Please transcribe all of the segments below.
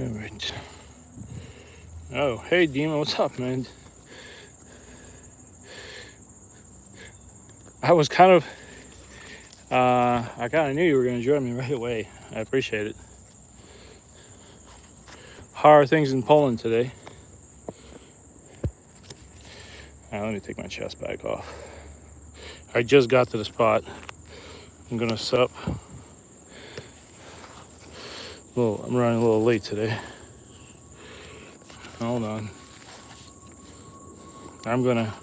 All right. Oh, hey, Demon, what's up, man? I was kind of, I kind of knew you were going to join me right away. I appreciate it. How are things in Poland today? Let me take my chest back off. I just got to the spot. I'm going to set up. Well, I'm running a little late today. Hold on. I'm gonna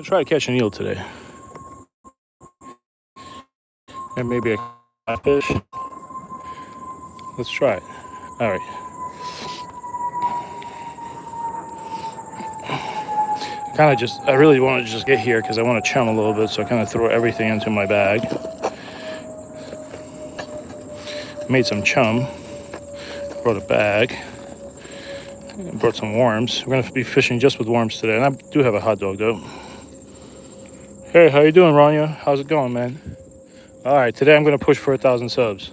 try to catch an eel today. And maybe a catfish. Let's try it. All right. I really want to just get here because I want to chum a little bit, so I kind of throw everything into my bag. Made some chum. Brought a bag. Brought some worms. We're gonna be fishing just with worms today, and I do have a hot dog though. Hey, how you doing, Rania? How's it going, man? All right, today I'm gonna push for 1,000 subs.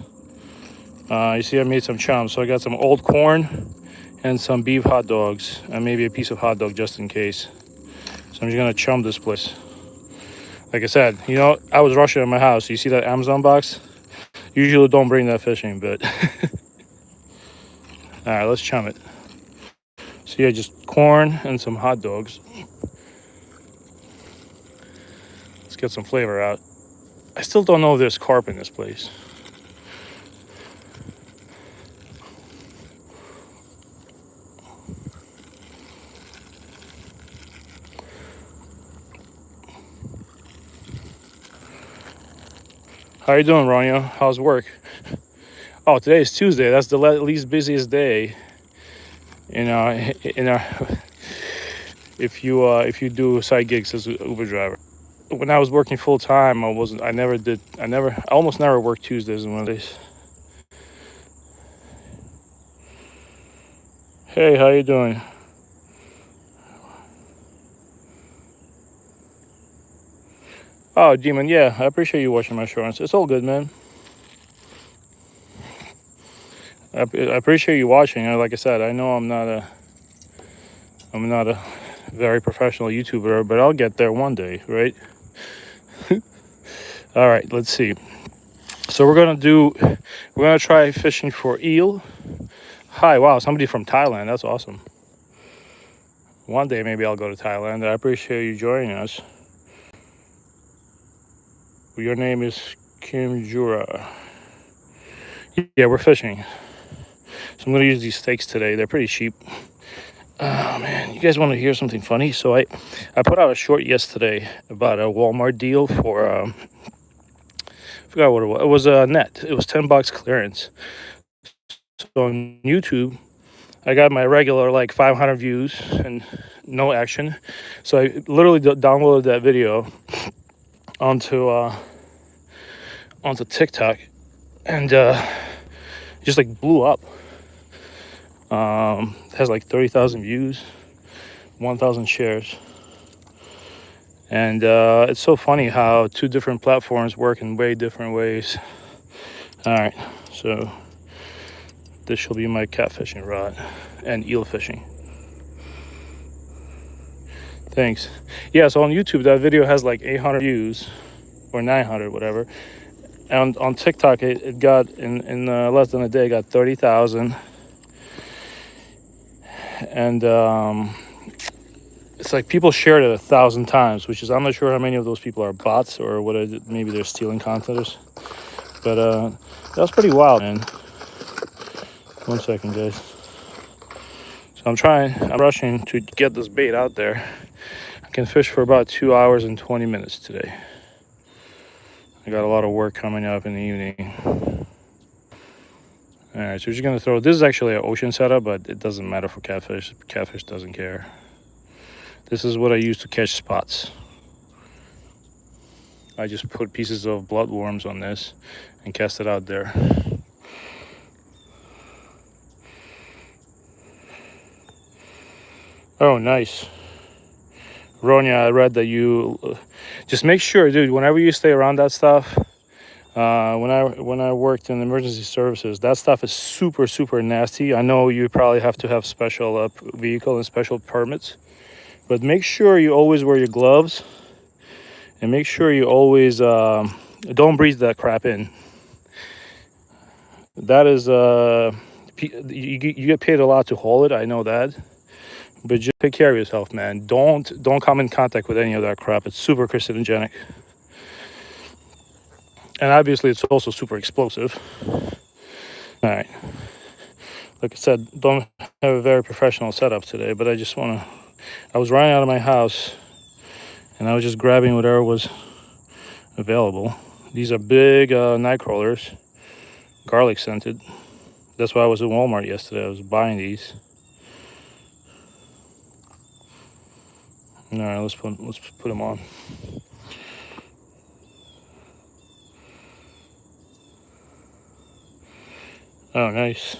You see, I made some chum, so I got some old corn and some beef hot dogs, and maybe a piece of hot dog just in case. So I'm just gonna chum this place. Like I said, you know, I was rushing at my house. You see that Amazon box? Usually don't bring that fishing, but all right, let's chum it. So yeah, just corn and some hot dogs. Let's get some flavor out. I still don't know if there's carp in this place. How you doing, Ronyo? How's work? Oh, today is Tuesday. That's the least busiest day. You know, if you do side gigs as an Uber driver. When I was working full time, I almost never worked Tuesdays and Mondays. Hey, how you doing? Oh, Demon, yeah, I appreciate you watching my shorts. It's all good, man. I appreciate you watching. Like I said, I know I'm not a very professional YouTuber, but I'll get there one day, right? All right, let's see. So we're gonna try fishing for eel. Hi, wow, somebody from Thailand. That's awesome. One day maybe I'll go to Thailand. I appreciate you joining us. Your name is Kim Jura. Yeah, we're fishing. So I'm gonna use these stakes today. They're pretty cheap. Oh man, you guys want to hear something funny? So I put out a short yesterday about a Walmart deal for I forgot what it was. It was a net. It was $10 clearance. So on YouTube, I got my regular like 500 views and no action. So I literally downloaded that video onto TikTok, and just like blew up. Has like 30,000 views, 1,000 shares, and it's so funny how two different platforms work in way different ways. All right, so this shall be my catfishing rod and eel fishing. Thanks. Yeah, so on YouTube that video has like 800 views or 900, whatever. And on TikTok it got in less than a day, got 30,000. And it's like people shared it 1,000 times, which is, I'm not sure how many of those people are bots or what. Maybe they're stealing content. But that was pretty wild, man. 1 second, guys. So I'm rushing to get this bait out there. I can fish for about 2 hours and 20 minutes today. I got a lot of work coming up in the evening. All right, so we're just gonna throw. This is actually an ocean setup, but it doesn't matter for catfish. Catfish doesn't care. This is what I use to catch spots. I just put pieces of bloodworms on this and cast it out there. Oh, nice. Ronya, I read that you just make sure, dude, whenever you stay around that stuff, When I worked in emergency services, that stuff is super nasty. I know you probably have to have special vehicle and special permits, but make sure you always wear your gloves, and make sure you always don't breathe that crap in. That is you get paid a lot to haul it. I know that, but just take care of yourself, man. Don't come in contact with any of that crap. It's super carcinogenic. And obviously, it's also super explosive. All right. Like I said, don't have a very professional setup today, but I just want to... I was running out of my house, and I was just grabbing whatever was available. These are big night crawlers, garlic scented. That's why I was in Walmart yesterday. I was buying these. All right, let's put them on. Oh, nice.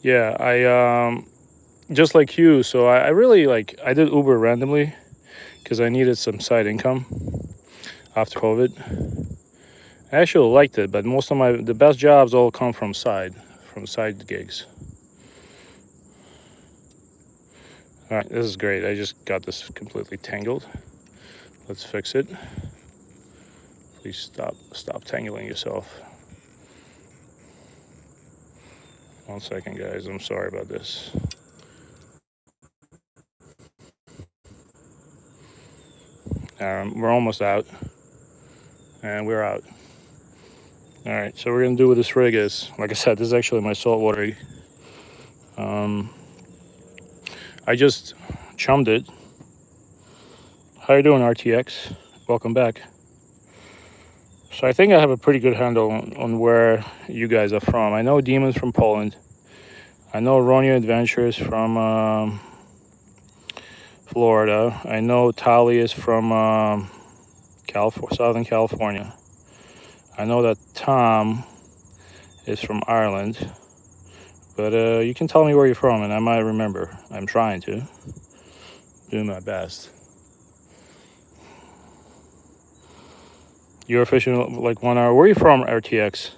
Yeah, I just like you. So I really I did Uber randomly because I needed some side income after COVID. I actually liked it, but most of the best jobs all come from side gigs. All right, this is great. I just got this completely tangled. Let's fix it. Please stop tangling yourself. 1 second, guys. I'm sorry about this. We're almost out, and we're out. All right, so we're gonna do with this rig is, like I said, this is actually my saltwater rig. I just chummed it. How you doing, RTX? Welcome back. So I think I have a pretty good handle on where you guys are from. I know Demon's from Poland. I know Ronio Adventures from Florida. I know Tali is from Southern California. I know that Tom is from Ireland. But you can tell me where you're from, and I might remember. I'm trying to. Doing my best. You're fishing like 1 hour. Where are you from, RTX?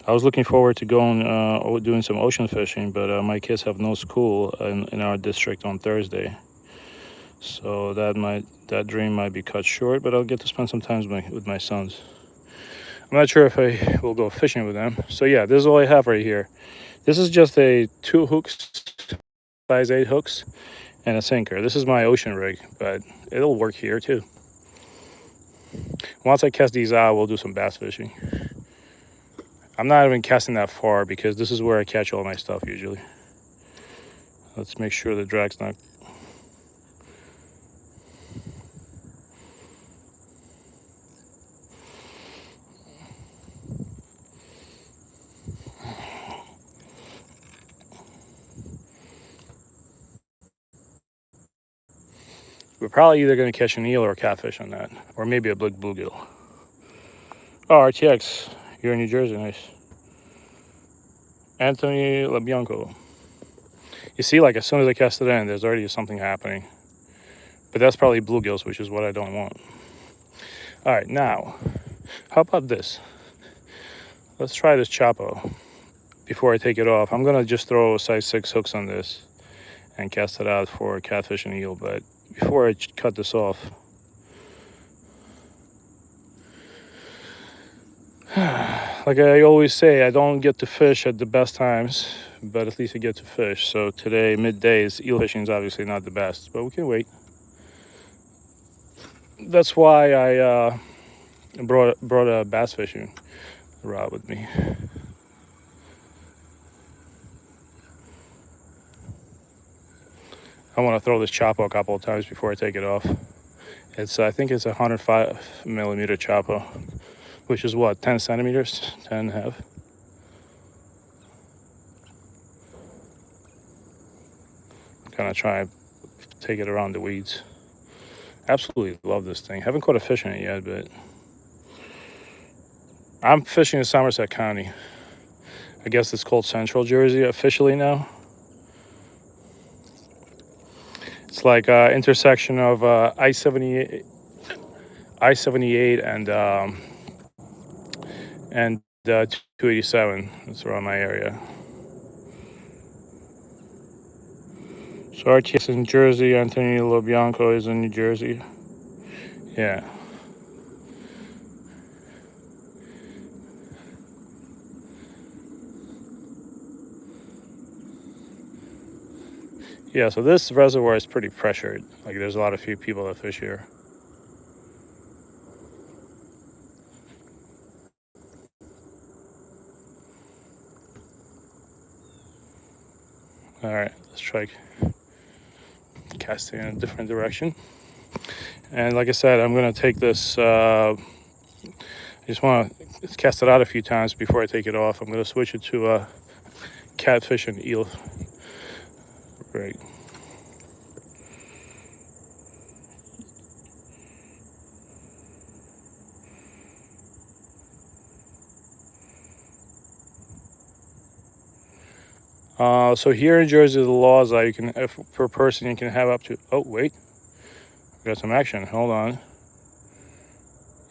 I was looking forward to going doing some ocean fishing, but my kids have no school in our district on Thursday, so that dream might be cut short. But I'll get to spend some time with my sons. I'm not sure if I will go fishing with them. So yeah, this is all I have right here. This is just a 2 hooks, size 8 hooks, and a sinker. This is my ocean rig, but it'll work here too. Once I cast these out, we'll do some bass fishing. I'm not even casting that far because this is where I catch all my stuff usually. Let's make sure the drag's not... We're probably either going to catch an eel or a catfish on that, or maybe a big bluegill. Oh, RTX, you're in New Jersey, nice. Anthony LaBianco. You see, like as soon as I cast it in, there's already something happening. But that's probably bluegills, which is what I don't want. All right, now, how about this? Let's try this Chapo before I take it off. I'm gonna just throw size 6 hooks on this and cast it out for catfish and eel. But before I cut this off, like I always say, I don't get to fish at the best times, but at least I get to fish. So today, middays, eel fishing is obviously not the best, but we can wait. That's why I brought a bass fishing rod with me. I want to throw this Chapo a couple of times before I take it off. I think it's a 105 millimeter Chapo, which is what, 10 centimeters, 10 and a half. I'm gonna try and take it around the weeds. Absolutely love this thing. Haven't caught a fish in it yet, but I'm fishing in Somerset County. I guess it's called Central Jersey officially now. It's like intersection of I-78 and 287. That's around my area. So RTS in Jersey, Anthony LoBianco is in New Jersey. Yeah. Yeah, so this reservoir is pretty pressured. Like there's a lot of few people that fish here. All right, let's try casting in a different direction. And like I said, I'm gonna take this, I just wanna cast it out a few times before I take it off. I'm gonna switch it to catfish and eel. Right. So here in Jersey, the laws are you can, if per person, you can have up to, oh, wait. Got some action, hold on.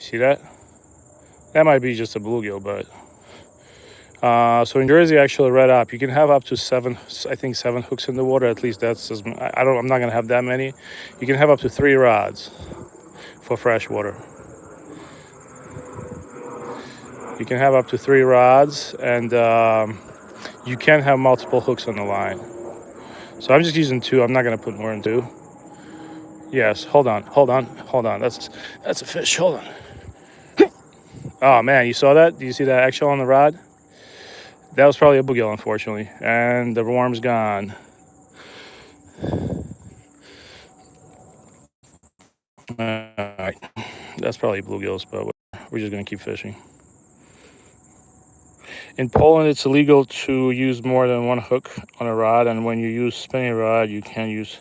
See that? That might be just a bluegill, but. So in Jersey, actually read up, you can have up to 7 hooks in the water. At least that's, I'm not gonna have that many. You can have up to 3 rods for fresh water. You can have up to 3 rods, and you can have multiple hooks on the line. So I'm just using 2. I'm not gonna put more than 2. Yes, hold on. That's a fish, hold on. Oh man, you saw that? Do you see that eggshell on the rod? That was probably a bluegill, unfortunately, and the worm's gone. Alright, that's probably bluegills, but we're just gonna keep fishing. In Poland, it's illegal to use more than 1 hook on a rod, and when you use spinning rod, you can use.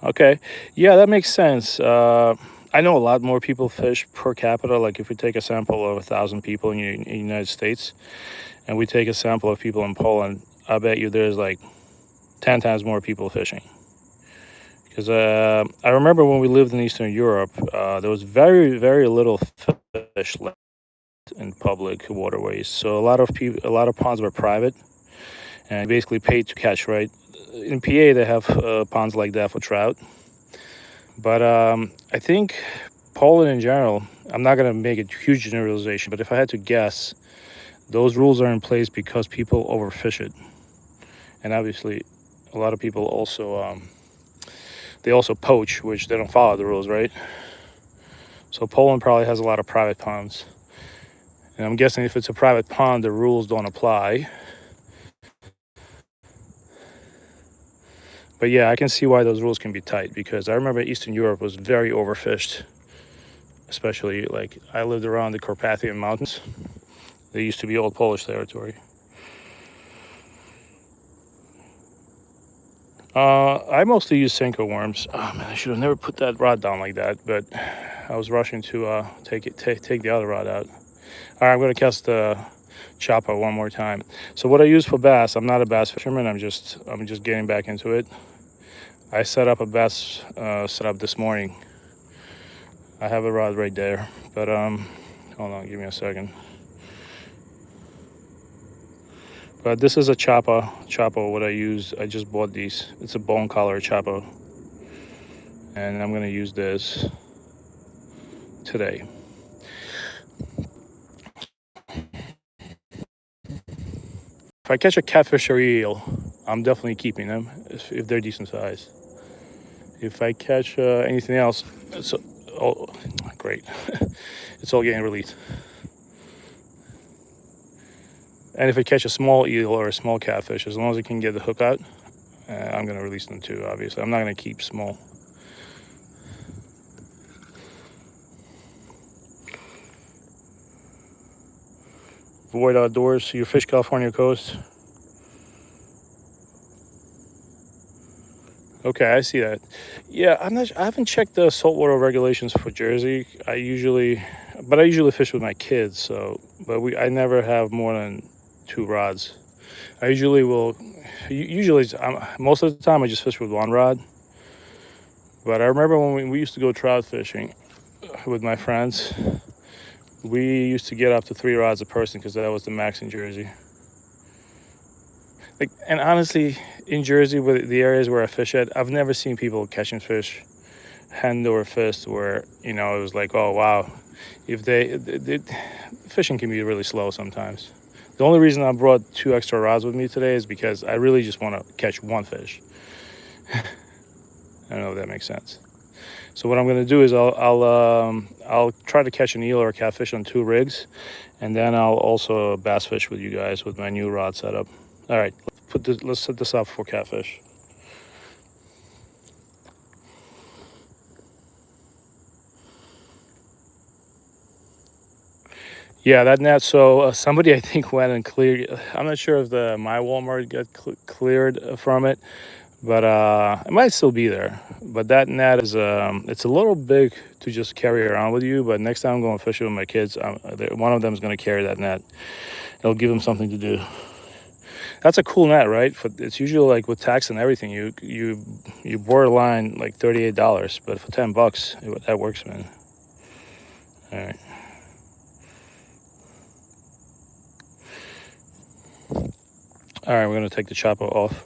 Okay, yeah, that makes sense. I know a lot more people fish per capita. Like if we take a sample of 1,000 people in the United States, and we take a sample of people in Poland, I bet you there's like 10 times more people fishing. Because I remember when we lived in Eastern Europe, there was very, very little fish left in public waterways. So a lot of ponds were private, and basically paid to catch. Right? In PA, they have ponds like that for trout. But I think Poland in general, I'm not gonna make a huge generalization, but if I had to guess, those rules are in place because people overfish it, and obviously, a lot of people also they also poach, which they don't follow the rules, right? So Poland probably has a lot of private ponds. And I'm guessing if it's a private pond, the rules don't apply. But yeah, I can see why those rules can be tight, because I remember Eastern Europe was very overfished. Especially, like, I lived around the Carpathian Mountains. They used to be old Polish territory. I mostly use Senko worms. Oh man, I should have never put that rod down like that, but I was rushing to take the other rod out. All right, I'm gonna cast the chopper one more time. So what I use for bass, I'm not a bass fisherman. I'm just getting back into it. I set up a bass setup this morning. I have a rod right there, but hold on, give me a second. But this is a chopper. What I use, I just bought these. It's a bone collar chopper, and I'm gonna use this today. If I catch a catfish or eel, I'm definitely keeping them if they're decent size. If I catch anything else, oh, great. It's all getting released. And if I catch a small eel or a small catfish, as long as I can get the hook out, I'm going to release them too, obviously. I'm not going to keep small. Avoid outdoors. You fish California coast. Okay, I see that. Yeah, I haven't checked the saltwater regulations for Jersey. But I usually fish with my kids. I never have more than 2 rods. I usually will. Usually, most of the time I just fish with 1 rod. But I remember when we used to go trout fishing with my friends, we used to get up to 3 rods a person because that was the max in Jersey. Like, and honestly, in Jersey, with the areas where I fish at, I've never seen people catching fish hand over fist where, it was like, oh wow. If fishing can be really slow sometimes. The only reason I brought 2 extra rods with me today is because I really just want to catch one fish. I don't know if that makes sense. So what I'm going to do is I'll try to catch an eel or a catfish on 2 rigs, and then I'll also bass fish with you guys with my new rod setup. All right, let's set this up for catfish. Yeah, that net. So somebody I think went and cleared. I'm not sure if my Walmart got cleared from it, but it might still be there. But that net is it's a little big to just carry around with you. But next time I'm going fishing with my kids, one of them is going to carry that net. It'll give them something to do. That's a cool net, right? It's usually like with tax and everything, you borderline like $38, but for $10, that works, man. All right. All right, we're gonna take the chopper off,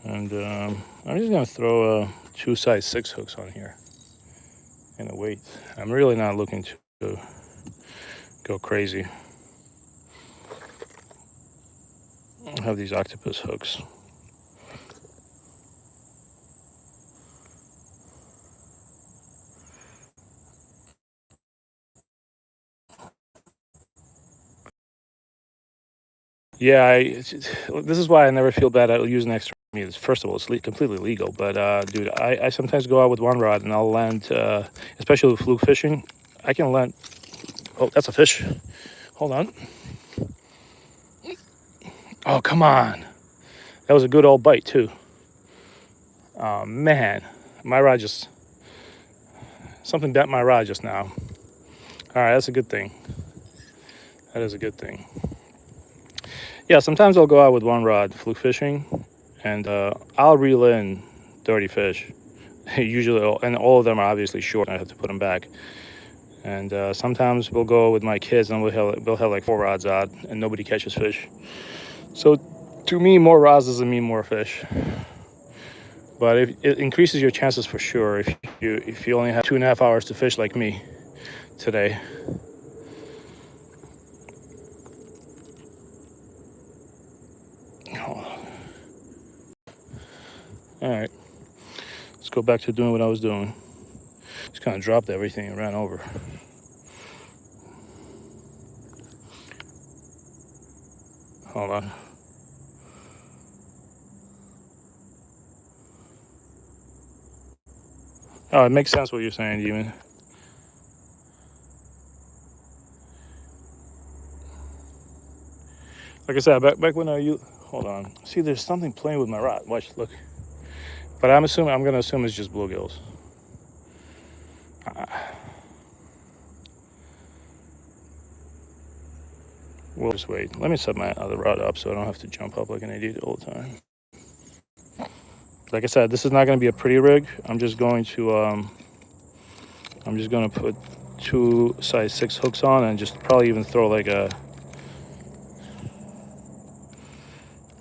and I'm just gonna throw 2 size 6 hooks on here and a weight. I'm really not looking to go crazy. I have these octopus hooks. Yeah, this is why I never feel bad at using extra meat. First of all, it's completely legal. But dude, I sometimes go out with 1 rod and I'll land, especially with fluke fishing. I can land. Oh, that's a fish. Hold on. Oh, come on. That was a good old bite too. Oh man, my rod just something bent my rod just now. All right, that's a good thing. That is a good thing. Yeah, sometimes I'll go out with 1 rod fluke fishing, and I'll reel in 30 fish. Usually, and all of them are obviously short, and I have to put them back. And sometimes we'll go with my kids, and we'll have like 4 rods out, and nobody catches fish. So, to me, more rods doesn't mean more fish. But it increases your chances for sure if you only have 2.5 hours to fish like me today. All right, let's go back to doing what I was doing. Just kind of dropped everything and ran over. Hold on. Oh, it makes sense what you're saying, Demon. Like I said, back when hold on. See, there's something playing with my rod. Watch, look. But I'm gonna assume it's just bluegills. We'll just wait. Let me set my other rod up so I don't have to jump up like an idiot all the time. Like I said, this is not gonna be a pretty rig. I'm just gonna put 2 size 6 hooks on and just probably even throw like a.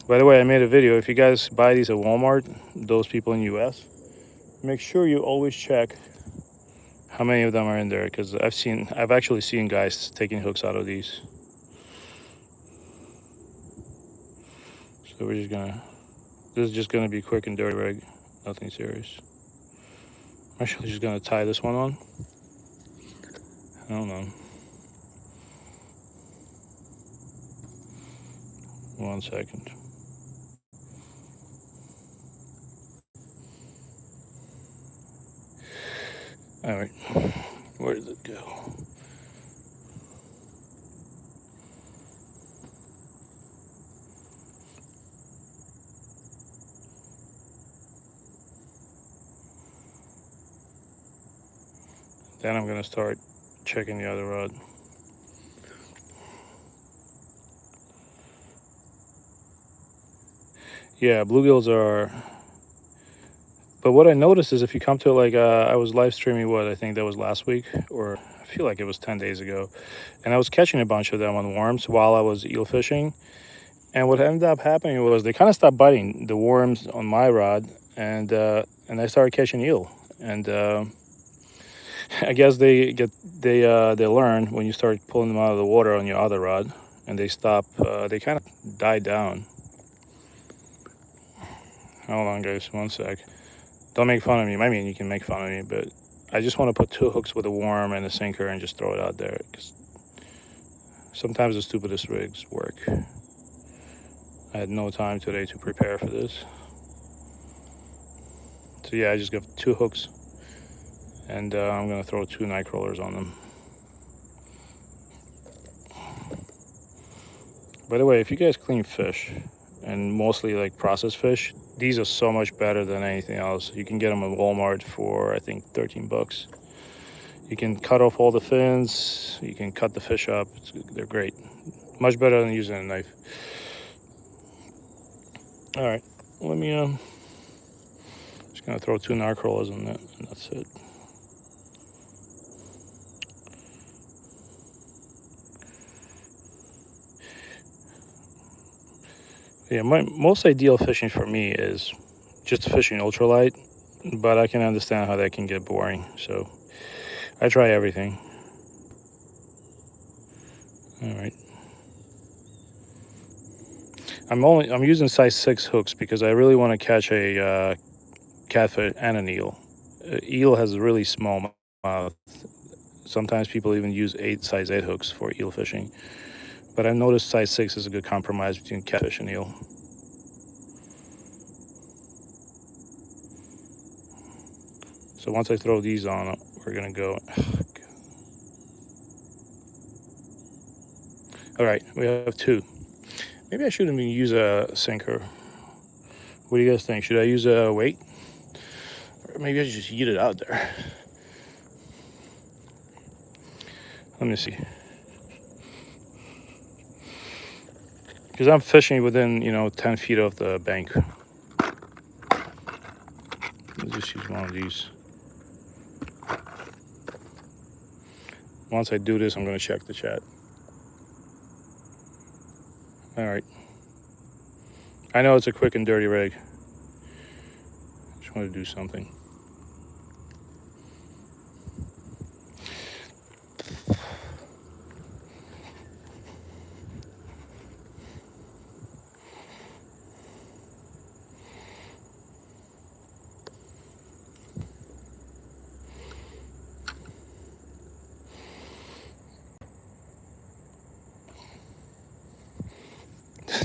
By the way, I made a video. If you guys buy these at Walmart, those people in US, make sure you always check how many of them are in there, because I've actually seen guys taking hooks out of these. So this is just gonna be quick and dirty rig, nothing serious. I'm actually just gonna tie this one on. I don't know. 1 second. All right, where does it go? Then I'm gonna start checking the other rod. Yeah, bluegills are. But what I noticed is if you come to like, I was live streaming what I think that was last week, or I feel like it was 10 days ago, and I was catching a bunch of them on worms while I was eel fishing. And what ended up happening was they kind of stopped biting the worms on my rod, and I started catching eel. And I guess they learn when you start pulling them out of the water on your other rod, and they stop. They kind of die down. Hold on, guys, one sec. Don't make fun of me. I mean, you can make fun of me, but I just want to put 2 hooks with a worm and a sinker and just throw it out there, because sometimes the stupidest rigs work. I had no time today to prepare for this. So yeah, I just got 2 hooks, and I'm gonna throw 2 night crawlers on them. By the way, if you guys clean fish, and mostly like processed fish, these are so much better than anything else. You can get them at Walmart for I think 13 bucks. You can cut off all the fins, you can cut the fish up. They're great. Much better than using a knife. All right, let me just gonna throw 2 night crawlers on that, and that's it. Yeah, my most ideal fishing for me is just fishing ultralight, but I can understand how that can get boring. So I try everything. All right. I'm using size 6 hooks because I really want to catch a catfish and an eel. Eel has a really small mouth. Sometimes people even use size 8 hooks for eel fishing. But I noticed size 6 is a good compromise between catfish and eel. So once I throw these on, we're gonna go. All right, we have 2. Maybe I shouldn't even use a sinker. What do you guys think? Should I use a weight? Or maybe I should just eat it out there. Let me see. Because I'm fishing within, 10 feet of the bank. Let's just use one of these. Once I do this, I'm going to check the chat. All right. I know it's a quick and dirty rig. Just want to do something.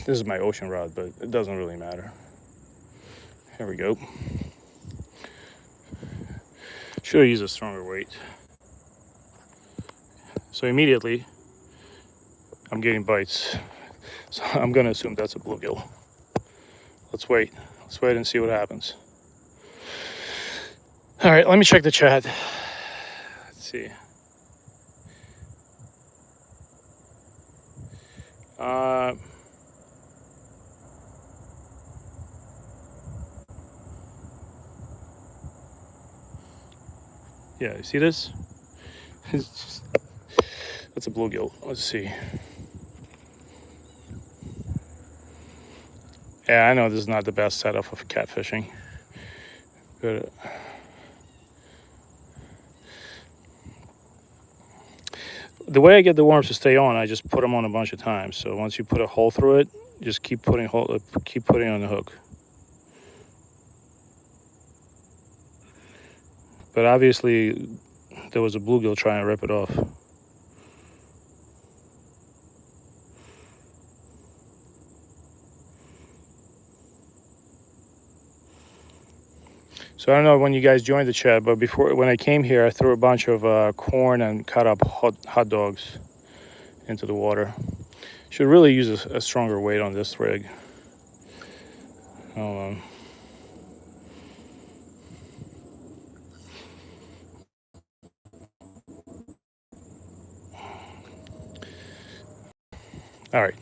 This is my ocean rod, but it doesn't really matter. Here we go. Should have used a stronger weight. So immediately, I'm getting bites. So I'm going to assume that's a bluegill. Let's wait. Let's wait and see what happens. All right, let me check the chat. Let's see. Yeah, you see this? That's a bluegill. Let's see. Yeah, I know this is not the best setup for catfishing, but the way I get the worms to stay on, I just put them on a bunch of times. So once you put a hole through it, just keep putting on the hook. But obviously, there was a bluegill trying to rip it off. So I don't know when you guys joined the chat, but when I came here, I threw a bunch of corn and cut up hot dogs into the water. Should really use a stronger weight on this rig. Hold on. All right.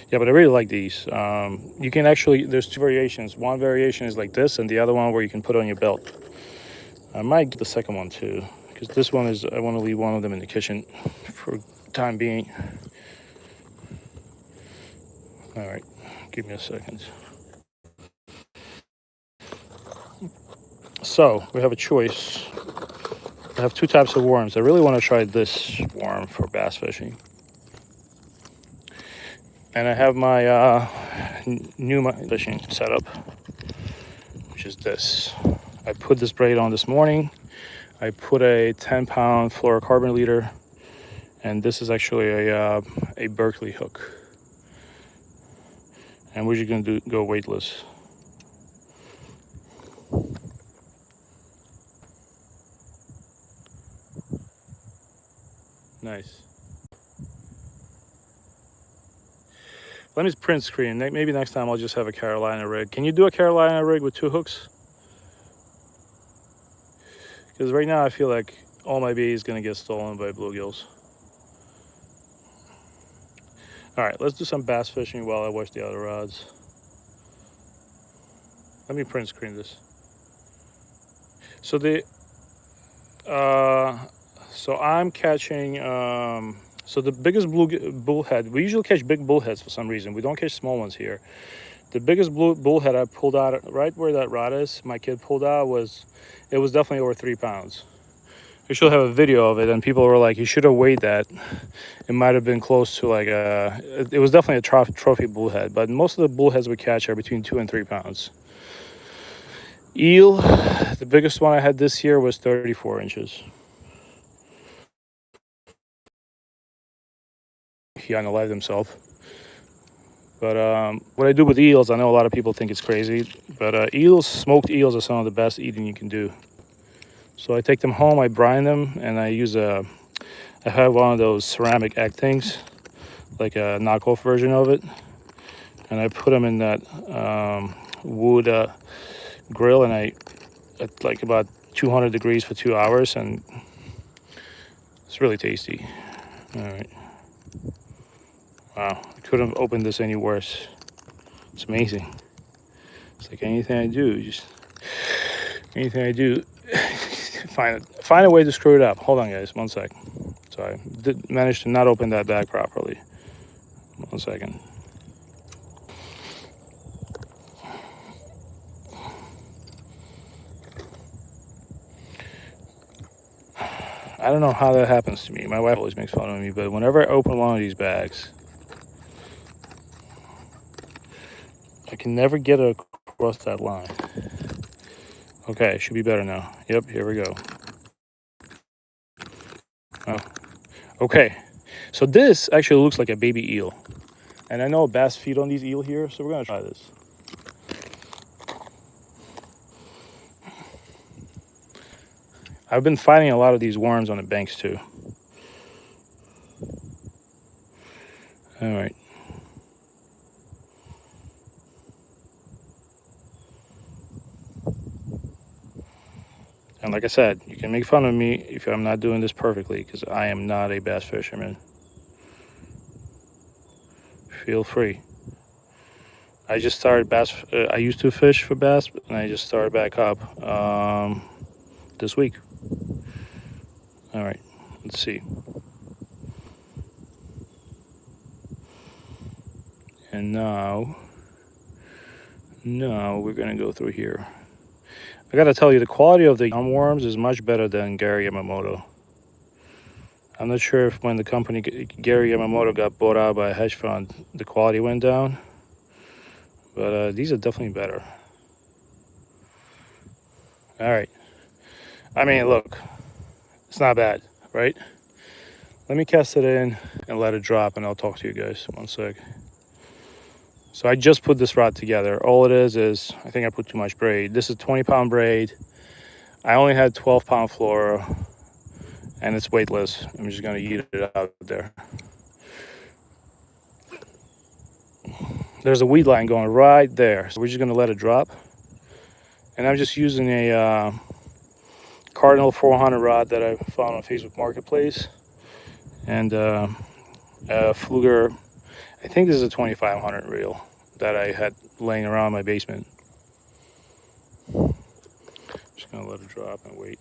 Yeah, but I really like these. You can actually, there's two variations. One variation is like this, and the other one where you can put on your belt. I might get the second one too, because this one is, I want to leave one of them in the kitchen for time being. All right, give me a second. So we have a choice. I have two types of worms. I really want to try this worm for bass fishing. And I have my new fishing setup, which is this. I put this braid on this morning. I put a 10-pound fluorocarbon leader, and this is actually a Berkeley hook. And we're just gonna go weightless. Nice. Let me print screen. Maybe next time I'll just have a Carolina rig. Can you do a Carolina rig with 2 hooks? Because right now I feel like all my bait is gonna get stolen by bluegills. All right, let's do some bass fishing while I watch the other rods. Let me print screen this. So so I'm catching. So the biggest bullhead. We usually catch big bullheads for some reason. We don't catch small ones here. The biggest bullhead I pulled out right where that rod is. My kid pulled out it was definitely over 3 pounds. We should have a video of it, and people were like, "You should have weighed that." It might have been close to like it was definitely a trophy bullhead, but most of the bullheads we catch are between 2 and 3 pounds. Eel, the biggest one I had this year was 34 inches. He unalived himself. But what I do with eels, I know a lot of people think it's crazy, but eels, smoked eels are some of the best eating you can do. So I take them home, I brine them, and I have one of those ceramic egg things, like a knockoff version of it, and I put them in that wood grill, and at like about 200 degrees for 2 hours, and it's really tasty. All right. Wow, I couldn't have opened this any worse. It's amazing. It's like anything I do, find a way to screw it up. Hold on, guys, 1 sec. Sorry, did manage to not open that bag properly. 1 second. I don't know how that happens to me. My wife always makes fun of me, but whenever I open one of these bags, I can never get it across that line. Okay, should be better now. Yep, here we go. Oh, okay. So this actually looks like a baby eel. And I know bass feed on these eel here, so we're gonna try this. I've been finding a lot of these worms on the banks too. All right. And like I said, you can make fun of me if I'm not doing this perfectly, because I am not a bass fisherman. Feel free. I just started bass. I used to fish for bass, and I just started back up this week. All right, let's see. And now we're gonna go through here. I gotta tell you, the quality of the worms is much better than Gary Yamamoto. I'm not sure if when the company Gary Yamamoto got bought out by a hedge fund, the quality went down, but these are definitely better. All right. I mean, look, it's not bad, right? Let me cast it in and let it drop, and I'll talk to you guys. 1 sec. So I just put this rod together. All it is I think I put too much braid. This is 20-pound braid. I only had 12-pound fluoro, and it's weightless. I'm just gonna eat it out there. There's a weed line going right there, so we're just gonna let it drop. And I'm just using a Cardinal 400 rod that I found on Facebook Marketplace, and a Fluger. I think this is a 2500 reel that I had laying around my basement. Just gonna let it drop and wait.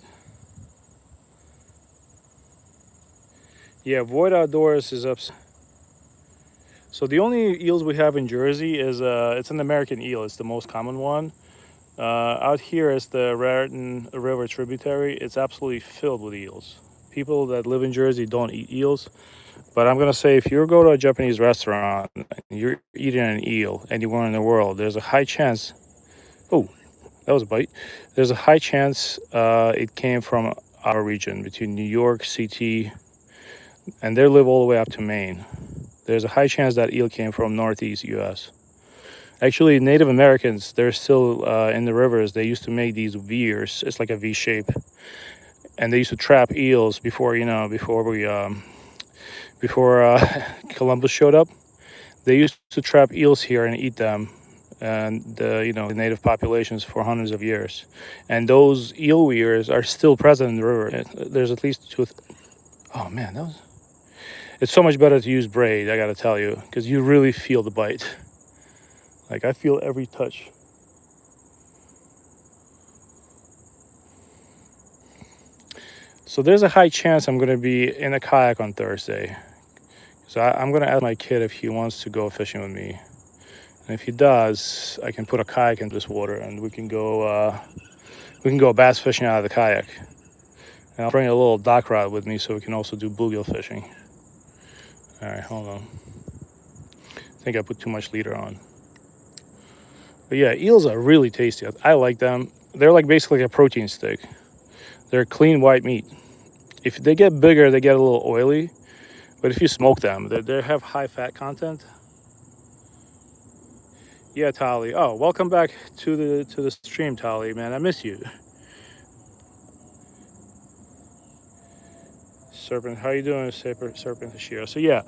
Yeah, Void Outdoors is up. So the only eels we have in Jersey is it's an American eel. It's the most common one. Out here is the Raritan River tributary. It's absolutely filled with eels. People that live in Jersey don't eat eels, but I'm gonna say if you go to a Japanese restaurant and you're eating an eel anywhere in the world, there's a high chance. Oh, that was a bite. There's a high chance it came from our region between New York, CT, and they live all the way up to Maine. There's a high chance that eel came from Northeast U.S. Actually, Native Americans, they're still in the rivers. They used to make these weirs. It's like a V shape, and they used to trap eels before Columbus showed up. They used to trap eels here and eat them, and the native populations for hundreds of years. And those eel weirs are still present in the river. There's at least two. Oh man, it's so much better to use braid, I gotta tell you, because you really feel the bite. Like, I feel every touch. So there's a high chance I'm gonna be in a kayak on Thursday. So I'm gonna ask my kid if he wants to go fishing with me. And if he does, I can put a kayak into this water and we can go bass fishing out of the kayak. And I'll bring a little dock rod with me so we can also do bluegill fishing. All right, hold on. I think I put too much leader on. But yeah, eels are really tasty. I like them. They're like basically a protein stick. They're clean white meat. If they get bigger, they get a little oily. But if you smoke them, they have high fat content. Yeah, Tali. Oh, welcome back to the stream, Tali. Man, I miss you. Serpent, how you doing, Serpent Hashiro? So yeah,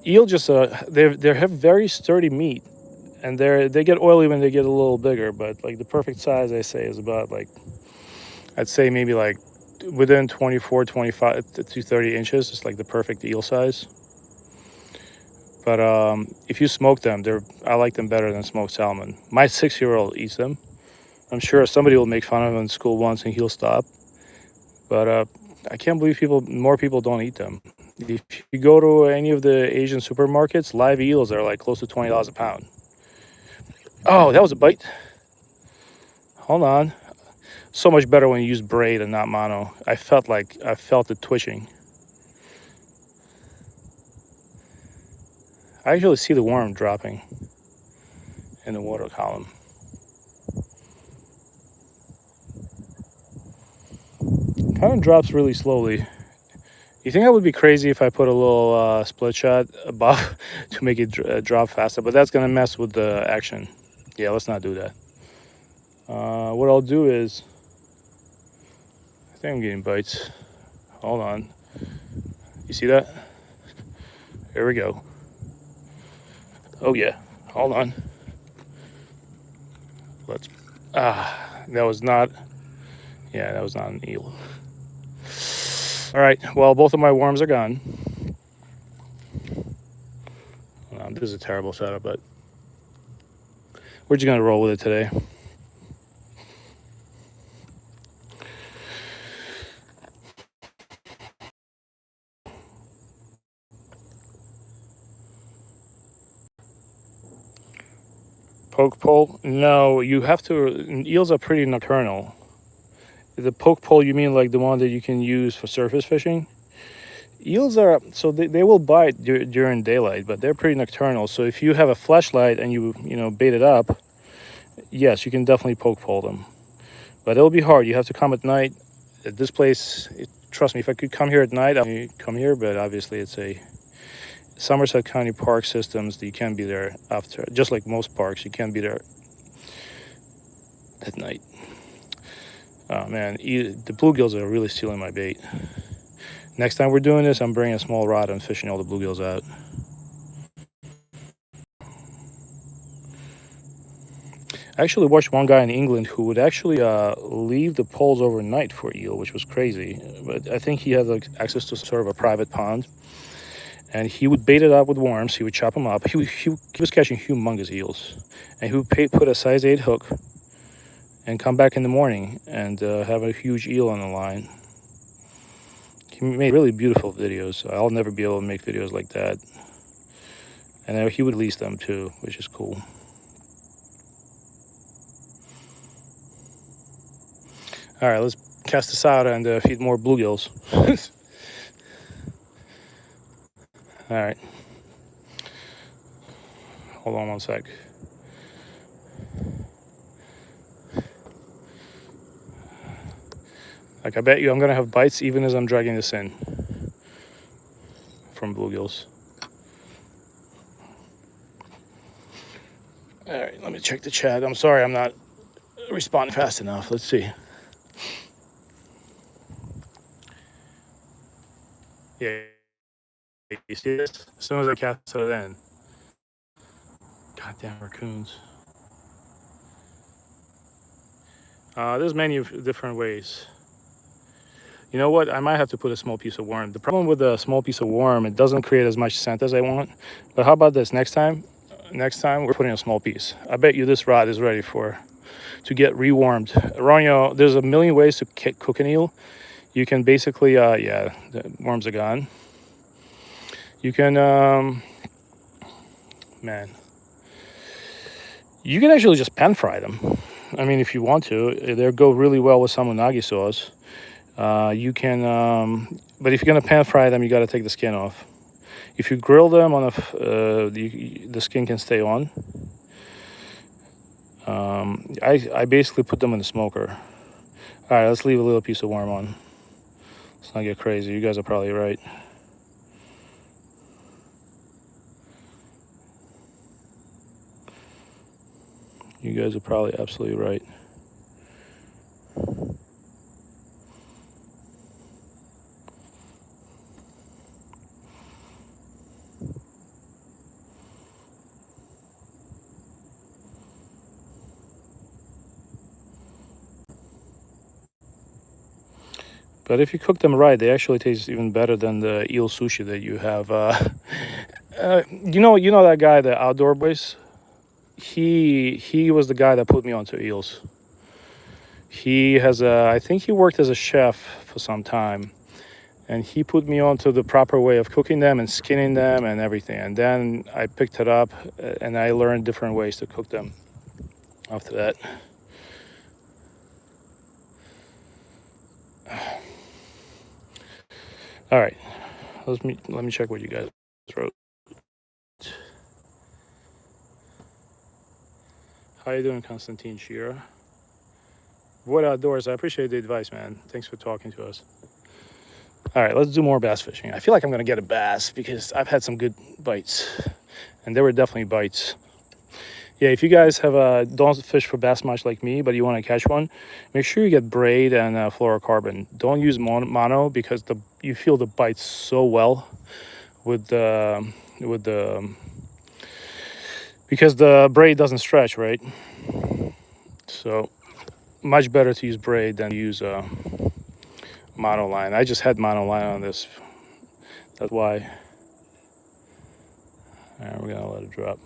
eel just they have very sturdy meat, and they get oily when they get a little bigger. But like the perfect size, I say, is about like, I'd say maybe like within 24, 25 to 30 inches. It's like the perfect eel size. But if you smoke them, I like them better than smoked salmon. My 6-year-old eats them. I'm sure somebody will make fun of him in school once and he'll stop. But I can't believe more people don't eat them. If you go to any of the Asian supermarkets, live eels are like close to $20 a pound. Oh, that was a bite. Hold on. So much better when you use braid and not mono. I felt it twitching. I actually see the worm dropping in the water column. Kind of drops really slowly. You think I would be crazy if I put a little split shot above to make it drop faster, but that's gonna mess with the action. Yeah, let's not do that. What I'll do is, I think I'm getting bites. Hold on. You see that? Here we go. Oh yeah, hold on. That was not an eel. All right, well, both of my worms are gone. This is a terrible setup, but we're just gonna roll with it today. Poke pole? No, you have to. Eels are pretty nocturnal. The poke pole, you mean like the one that you can use for surface fishing? Eels are, so they will bite during daylight, but they're pretty nocturnal. So if you have a flashlight and you bait it up, yes, you can definitely poke pole them. But it'll be hard. You have to come at night. At this place, trust me, if I could come here at night, I'd come here, but obviously it's a Somerset County park systems. You can't be there after, just like most parks, you can't be there at night. Oh man, the bluegills are really stealing my bait. Next time we're doing this, I'm bringing a small rod and fishing all the bluegills out. I actually watched one guy in England who would actually leave the poles overnight for eel, which was crazy. But I think he had like access to sort of a private pond, and he would bait it up with worms. He would chop them up. He was catching humongous eels, and he would put a size 8 hook and come back in the morning and have a huge eel on the line. He made really beautiful videos. I'll never be able to make videos like that. And he would lease them too, which is cool. All right, let's cast this out and feed more bluegills. All right. Hold on one sec. Like, I bet you I'm gonna have bites even as I'm dragging this in from bluegills. All right, let me check the chat. I'm sorry I'm not responding fast enough. Let's see. Yeah, you see this? As soon as I cast it in. Goddamn raccoons. There's many different ways. You know what? I might have to put a small piece of worm. The problem with a small piece of worm, it doesn't create as much scent as I want. But how about this? Next time we're putting a small piece. I bet you this rod is ready to get rewarmed. Ronyo, there's a million ways to cook an eel. You can basically, yeah, the worms are gone. You can, man, you can actually just pan fry them. I mean, if you want to, they go really well with some unagi sauce. You can, but if you're gonna pan fry them, you got to take the skin off. If you grill them on the skin can stay on. I basically put them in the smoker. All right, let's leave a little piece of worm on. Let's not get crazy. You guys are probably right. You guys are probably absolutely right. But if you cook them right, they actually taste even better than the eel sushi that you have. You know that guy, the Outdoor Boys? He was the guy that put me onto eels. He has I think he worked as a chef for some time, and he put me onto the proper way of cooking them and skinning them and everything. And then I picked it up and I learned different ways to cook them after that. All right, let me check what you guys wrote. How you doing, Constantine Shearer? Void Outdoors, I appreciate the advice, man. Thanks for talking to us. All right, let's do more bass fishing. I feel like I'm gonna get a bass because I've had some good bites, and there were definitely bites. Yeah, if you guys have don't fish for bass much like me, but you want to catch one, make sure you get braid and fluorocarbon. Don't use mono because you feel the bites so well with the because the braid doesn't stretch, right? So much better to use braid than use monoline. I just had monoline on this. That's why. All right, we're gonna let it drop.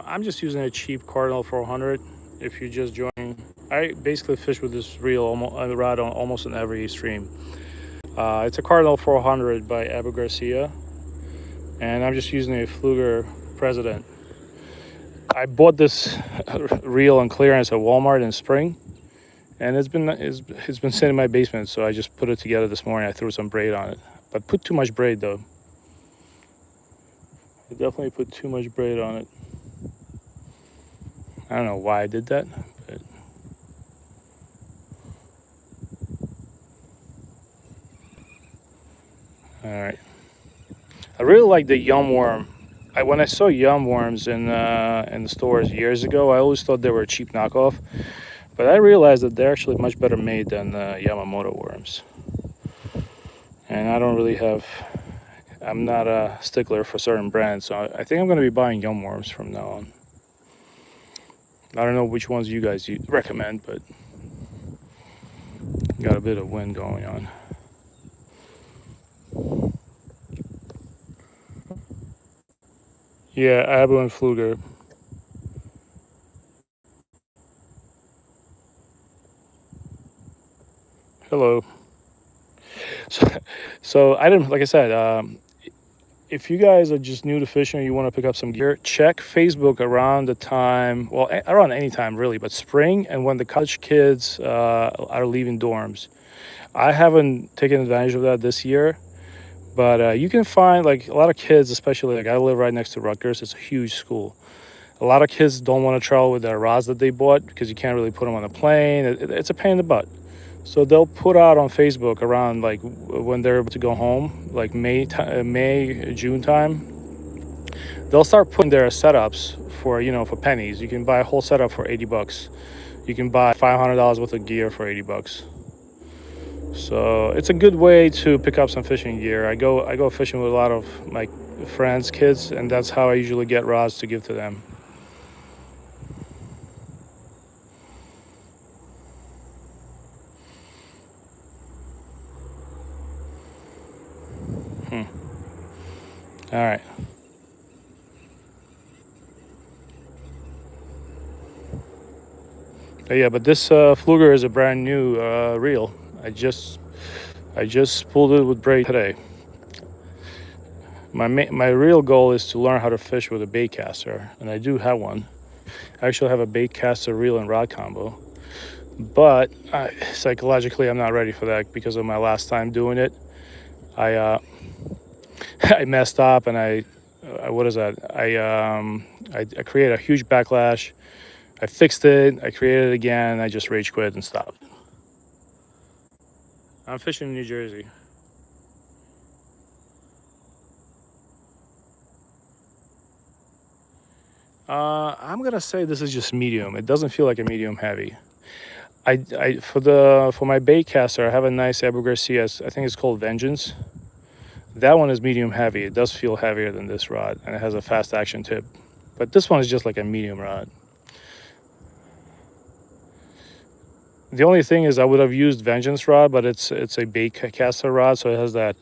I'm just using a cheap Cardinal 400. If you just join, I basically fish with this reel rod on almost in every stream. It's a Cardinal 400 by Abu Garcia, and I'm just using a Fluger President. I bought this reel on clearance at Walmart in spring, and it's been sitting in my basement. So I just put it together this morning. I threw some braid on it, but put too much braid though. I definitely put too much braid on it. I don't know why I did that, but All right. I really like the yum worm. When I saw yum worms in the stores years ago, I always thought they were a cheap knockoff. But I realized that they're actually much better made than the Yamamoto worms. And I don't really have. I'm not a stickler for certain brands, so I think I'm going to be buying yum worms from now on. I don't know which ones you guys recommend, but got a bit of wind going on. Yeah, Abu and Fluger. Hello. So I didn't, like I said, if you guys are just new to fishing and you want to pick up some gear, check Facebook around the time, well, around any time really, but spring and when the college kids are leaving dorms. I haven't taken advantage of that this year, but you can find like a lot of kids, especially like I live right next to Rutgers. It's a huge school. A lot of kids don't want to travel with their rods that they bought because you can't really put them on a plane. It's a pain in the butt. So they'll put out on Facebook around like when they're able to go home, like May, June time. They'll start putting their setups for for pennies. You can buy a whole setup for $80. You can buy $500 worth of gear for $80. So it's a good way to pick up some fishing gear. I go fishing with a lot of my friends' kids, and that's how I usually get rods to give to them. All right. Yeah, but this Fluger is a brand new reel. I just pulled it with braid today. My real goal is to learn how to fish with a bait caster, and I do have one. I actually have a bait caster reel and rod combo, but psychologically I'm not ready for that because of my last time doing it. I I messed up and I what is that? I created a huge backlash. I fixed it. I created it again. I just rage quit and stopped. I'm fishing in New Jersey. I'm gonna say this is just medium. It doesn't feel like a medium heavy. For my bait caster, I have a nice Abu Garcia. I think it's called Vengeance. That one is medium heavy. It does feel heavier than this rod, and it has a fast action tip. But this one is just like a medium rod. The only thing is I would have used Vengeance rod, but it's a bait caster rod, so it has that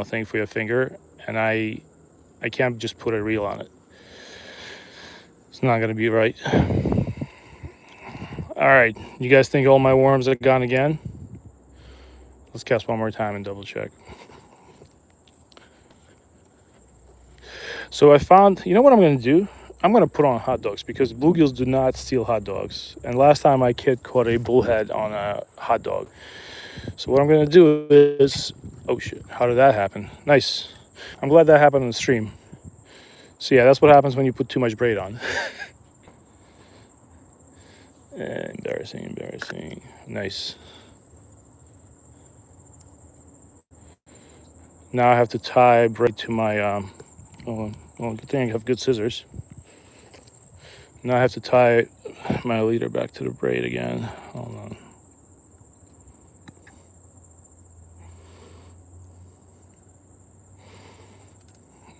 thing for your finger, and I can't just put a reel on it. It's not gonna be right. All right, you guys think all my worms are gone again? Let's cast one more time and double check. So I found, you know what I'm gonna do? I'm gonna put on hot dogs because bluegills do not steal hot dogs. And last time my kid caught a bullhead on a hot dog. So what I'm gonna do is, oh shit, how did that happen? Nice. I'm glad that happened on the stream. So yeah, that's what happens when you put too much braid on. Embarrassing. Nice. Now I have to tie braid to my, well, good thing I have good scissors. Now I have to tie my leader back to the braid again. Hold on.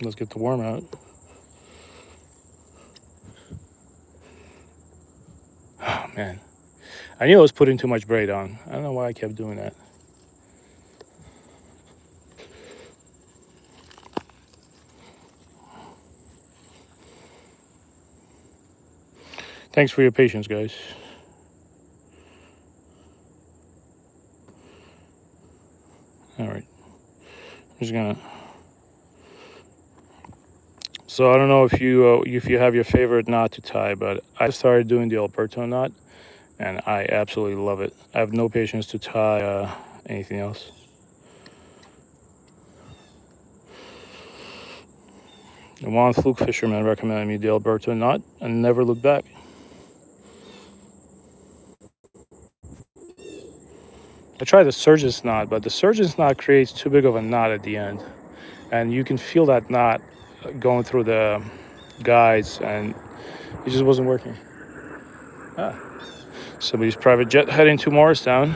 Let's get the worm out. Oh man, I knew I was putting too much braid on. I don't know why I kept doing that. Thanks for your patience, guys. All right, I'm just gonna. So I don't know if you have your favorite knot to tie, but I started doing the Alberto knot, and I absolutely love it. I have no patience to tie anything else. One fluke fisherman recommended me the Alberto knot and never looked back. I tried the surgeon's knot, but the surgeon's knot creates too big of a knot at the end. And you can feel that knot going through the guides, and it just wasn't working. Somebody's private jet heading to Morristown.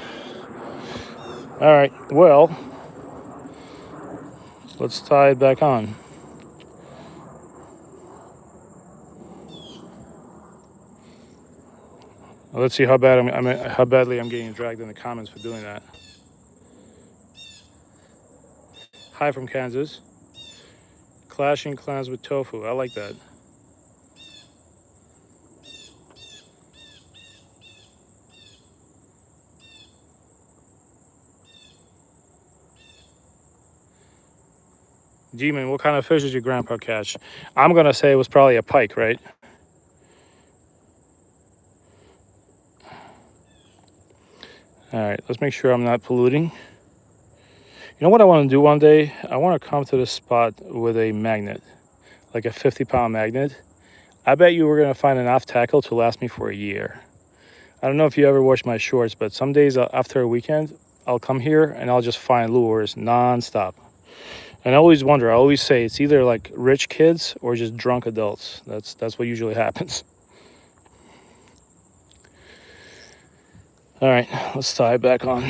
All right, well, let's tie it back on. Let's see how badly I'm getting dragged in the comments for doing that. Hi from Kansas. Clashing clans with tofu. I like that. Demon, what kind of fish did your grandpa catch? I'm gonna say it was probably a pike, right? All right, let's make sure I'm not polluting. You know what I want to do one day? I want to come to this spot with a magnet, like a 50-pound magnet. I bet you we're gonna find enough tackle to last me for a year. I don't know if you ever watch my shorts, but some days after a weekend, I'll come here and I'll just find lures non-stop. And I always wonder, I always say it's either like rich kids or just drunk adults. That's what usually happens. All right, let's tie it back on.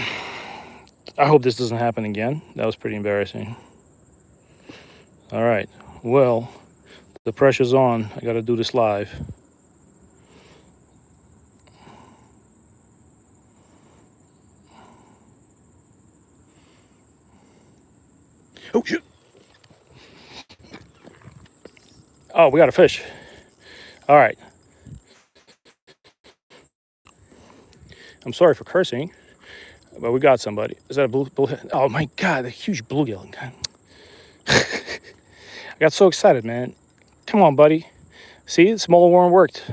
I hope this doesn't happen again. That was pretty embarrassing. All right, well, the pressure's on. I gotta do this live. Oh, shit. Oh, we got a fish. All right. I'm sorry for cursing, but we got somebody. Is that a blue? Oh my God, a huge bluegill. I got so excited, man. Come on, buddy. See, the small worm worked.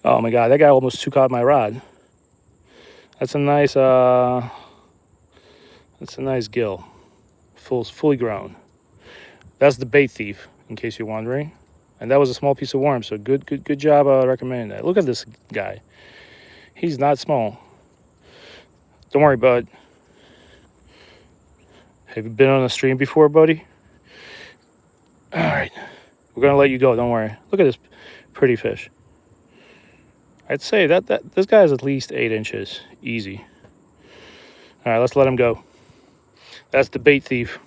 Oh my God, that guy almost took out my rod. That's a nice gill, fully grown. That's the bait thief, in case you're wondering. And that was a small piece of worm, so good job recommending that. Look at this guy. He's not small. Don't worry, bud. Have you been on a stream before, buddy? All right, we're gonna let you go. Don't worry. Look at this pretty fish. I'd say that this guy is at least 8 inches, easy. All right, let's let him go. That's the bait thief.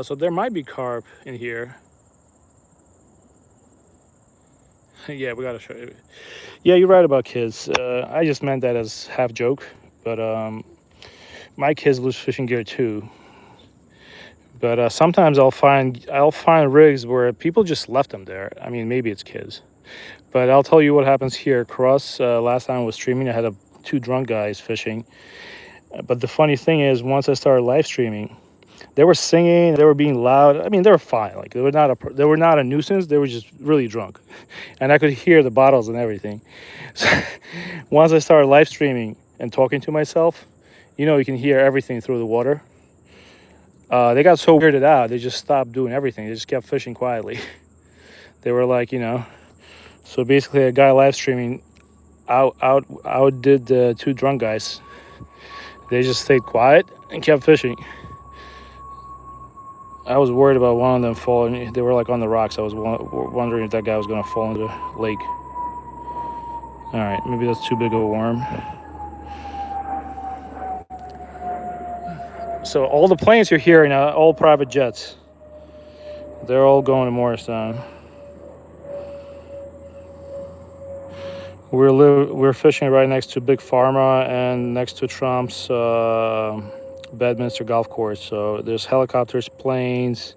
So there might be carp in here. Yeah, we gotta show you. Yeah, you're right about kids. I just meant that as half joke, but my kids lose fishing gear too. But sometimes I'll find rigs where people just left them there. I mean, maybe it's kids, but I'll tell you what happens here. Across last time I was streaming, I had 2 drunk guys fishing. But the funny thing is, once I started live streaming, they were singing, they were being loud. I mean, they were fine. Like they were not a nuisance. They were just really drunk, and I could hear the bottles and everything. So once I started live streaming and talking to myself, you can hear everything through the water. They got so weirded out, they just stopped doing everything. They just kept fishing quietly. They were like, So basically, a guy live streaming outdid the 2 drunk guys. They just stayed quiet and kept fishing. I was worried about one of them falling. They were like on the rocks. I was wondering if that guy was going to fall into the lake. All right, maybe that's too big of a worm. So all the planes you're hearing are all private jets. They're all going to Morristown. We're fishing right next to Big Pharma and next to Trump's Bedminster Golf Course. So there's helicopters, planes,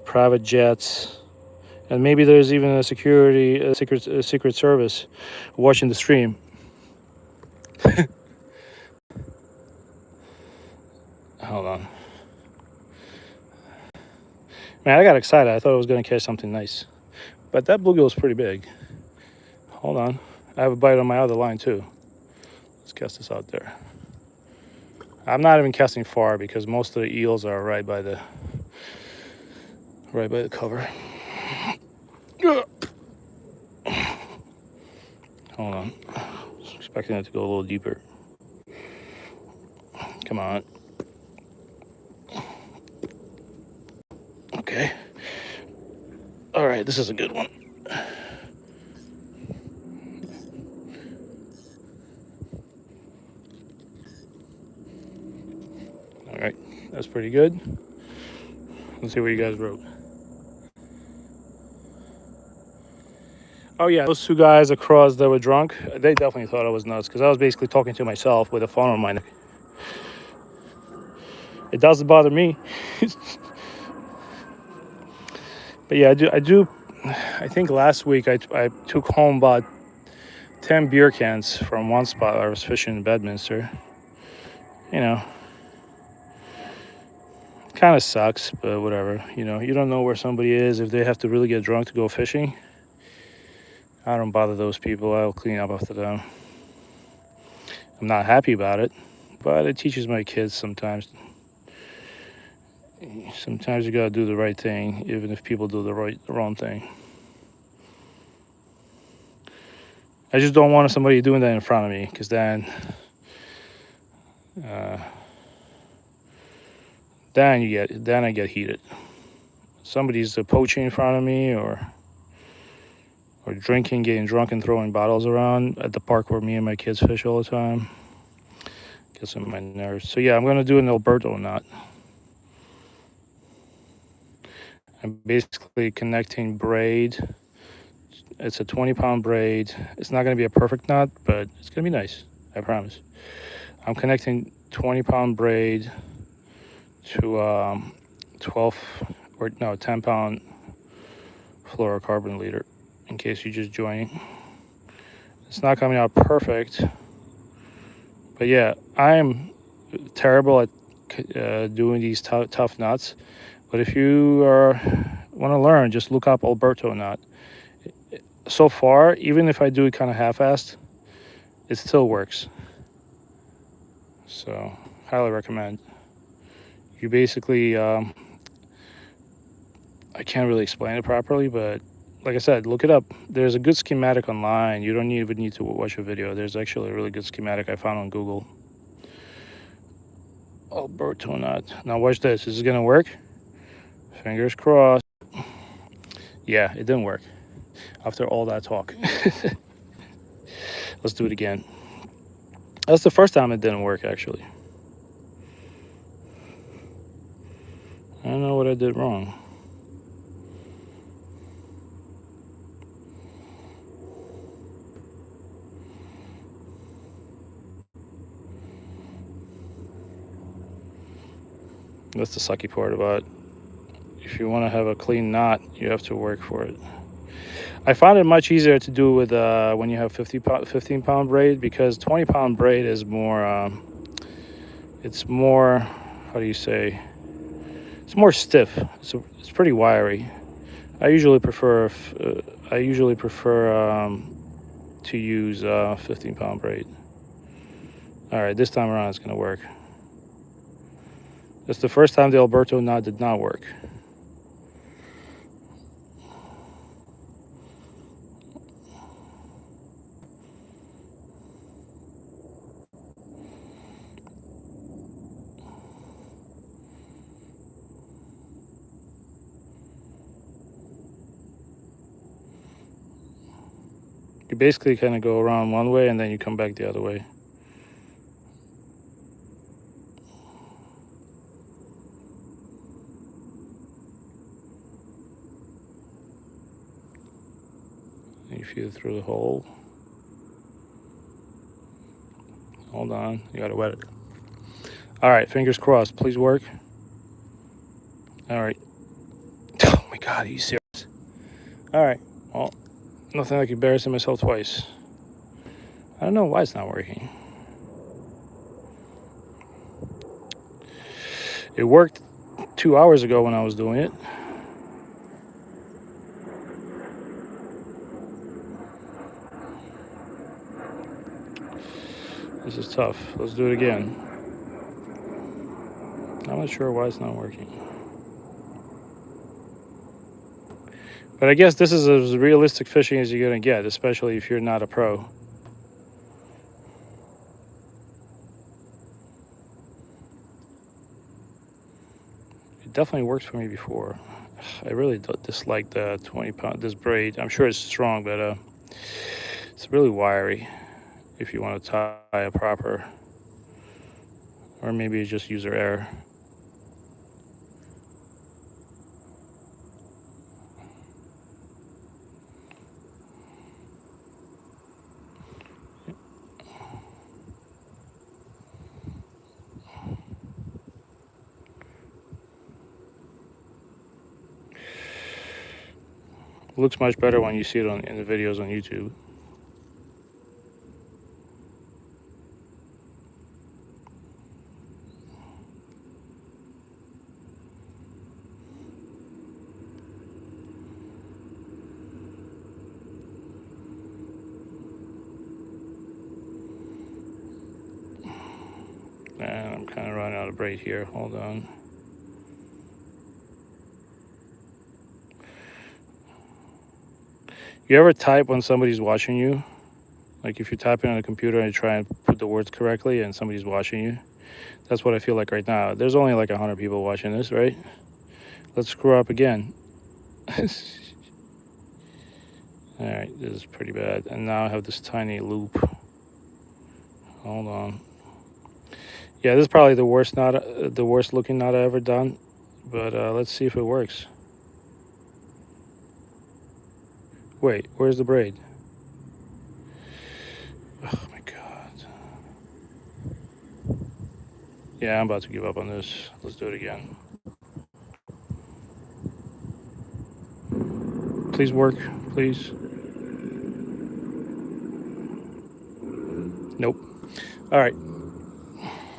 private jets, and maybe there's even a secret service watching the stream. Hold on. Man, I got excited. I thought I was going to catch something nice. But that bluegill is pretty big. Hold on. I have a bite on my other line too. Let's cast this out there. I'm not even casting far because most of the eels are right by the cover. Hold on. I was expecting it to go a little deeper. Come on. Okay. All right, this is a good one. All right, that's pretty good. Let's see what you guys wrote. Oh yeah, those two guys across that were drunk, they definitely thought I was nuts because I was basically talking to myself with a phone on my neck. It doesn't bother me. But yeah, I think last week I took home about 10 beer cans from one spot. I was fishing in Bedminster. You know, kind of sucks, but whatever. You know, you don't know where somebody is. If they have to really get drunk to go fishing, I don't bother those people. I'll clean up after them. I'm not happy about it, but it teaches my kids sometimes. Sometimes you gotta do the right thing, even if people do the wrong thing. I just don't want somebody doing that in front of me, because then I get heated. Somebody's poaching in front of me, or drinking, getting drunk, and throwing bottles around at the park where me and my kids fish all the time. Gets on my nerves. So yeah, I'm gonna do an Alberto knot. I'm basically connecting braid. It's a 20-pound braid. It's not going to be a perfect knot, but it's going to be nice. I promise. I'm connecting 20-pound braid to 10-pound fluorocarbon leader, in case you're just joining. It's not coming out perfect, but yeah, I'm terrible at doing these tough knots. But if you want to learn, just look up Alberto knot. So far, even if I do it kind of half-assed, it still works. So, highly recommend. You basically, I can't really explain it properly, but like I said, look it up. There's a good schematic online. You don't even need to watch a video. There's actually a really good schematic I found on Google. Alberto knot. Now watch this. Is it gonna work? Fingers crossed. Yeah, it didn't work. After all that talk. Let's do it again. That's the first time it didn't work, actually. I don't know what I did wrong. That's the sucky part about it. If you want to have a clean knot, you have to work for it. I found it much easier to do with when you have 15-pound braid, because 20-pound braid is more, it's more, how do you say, it's more stiff. It's pretty wiry. I usually prefer to use 15-pound braid. All right, this time around it's gonna work. That's the first time the Alberto knot did not work. You basically kind of go around one way and then you come back the other way. And you feed it through the hole. Hold on, you gotta wet it. All right, fingers crossed, please work. All right. Oh my God, are you serious? All right, well, nothing like embarrassing myself twice. I don't know why it's not working. It worked 2 hours ago when I was doing it. This is tough. Let's do it again. I'm not sure why it's not working. But I guess this is as realistic fishing as you're going to get, especially if you're not a pro. It definitely worked for me before. I really dislike the 20-pound, this braid. I'm sure it's strong, but it's really wiry if you want to tie a proper. Or maybe you just use your air. It looks much better when you see it in the videos on YouTube. And I'm kind of running out of braid here. Hold on. You ever type when somebody's watching you? Like if you're typing on a computer and you try and put the words correctly and somebody's watching you? That's what I feel like right now. There's only like 100 people watching this, right? Let's screw up again. All right, this is pretty bad. And now I have this tiny loop. Hold on. Yeah, this is probably the worst looking knot I ever done. But let's see if it works. Wait, where's the braid? Oh my God. Yeah, I'm about to give up on this. Let's do it again. Please work, please. Nope. All right.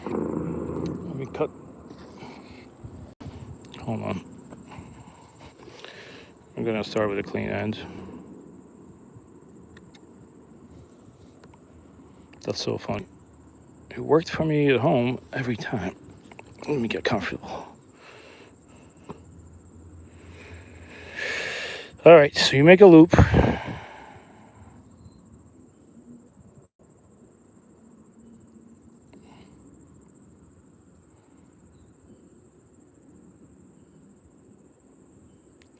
Let me cut. Hold on. I'm gonna start with a clean end. That's so funny. It worked for me at home every time. Let me get comfortable. All right, so you make a loop.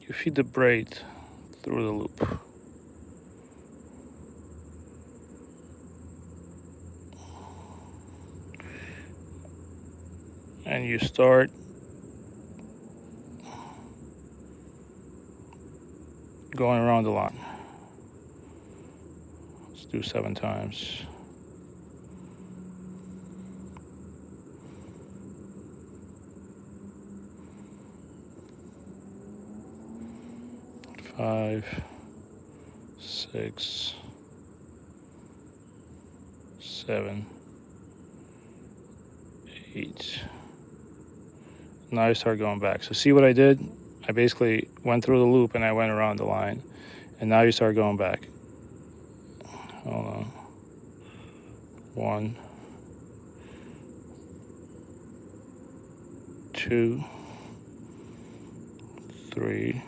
You feed the braid through the loop. And you start going around the line. Let's do 7 times. Five, 6, 7, 8. Now I start going back. So see what I did? I basically went through the loop and I went around the line. And now you start going back. Hold on. 1, 2, 3,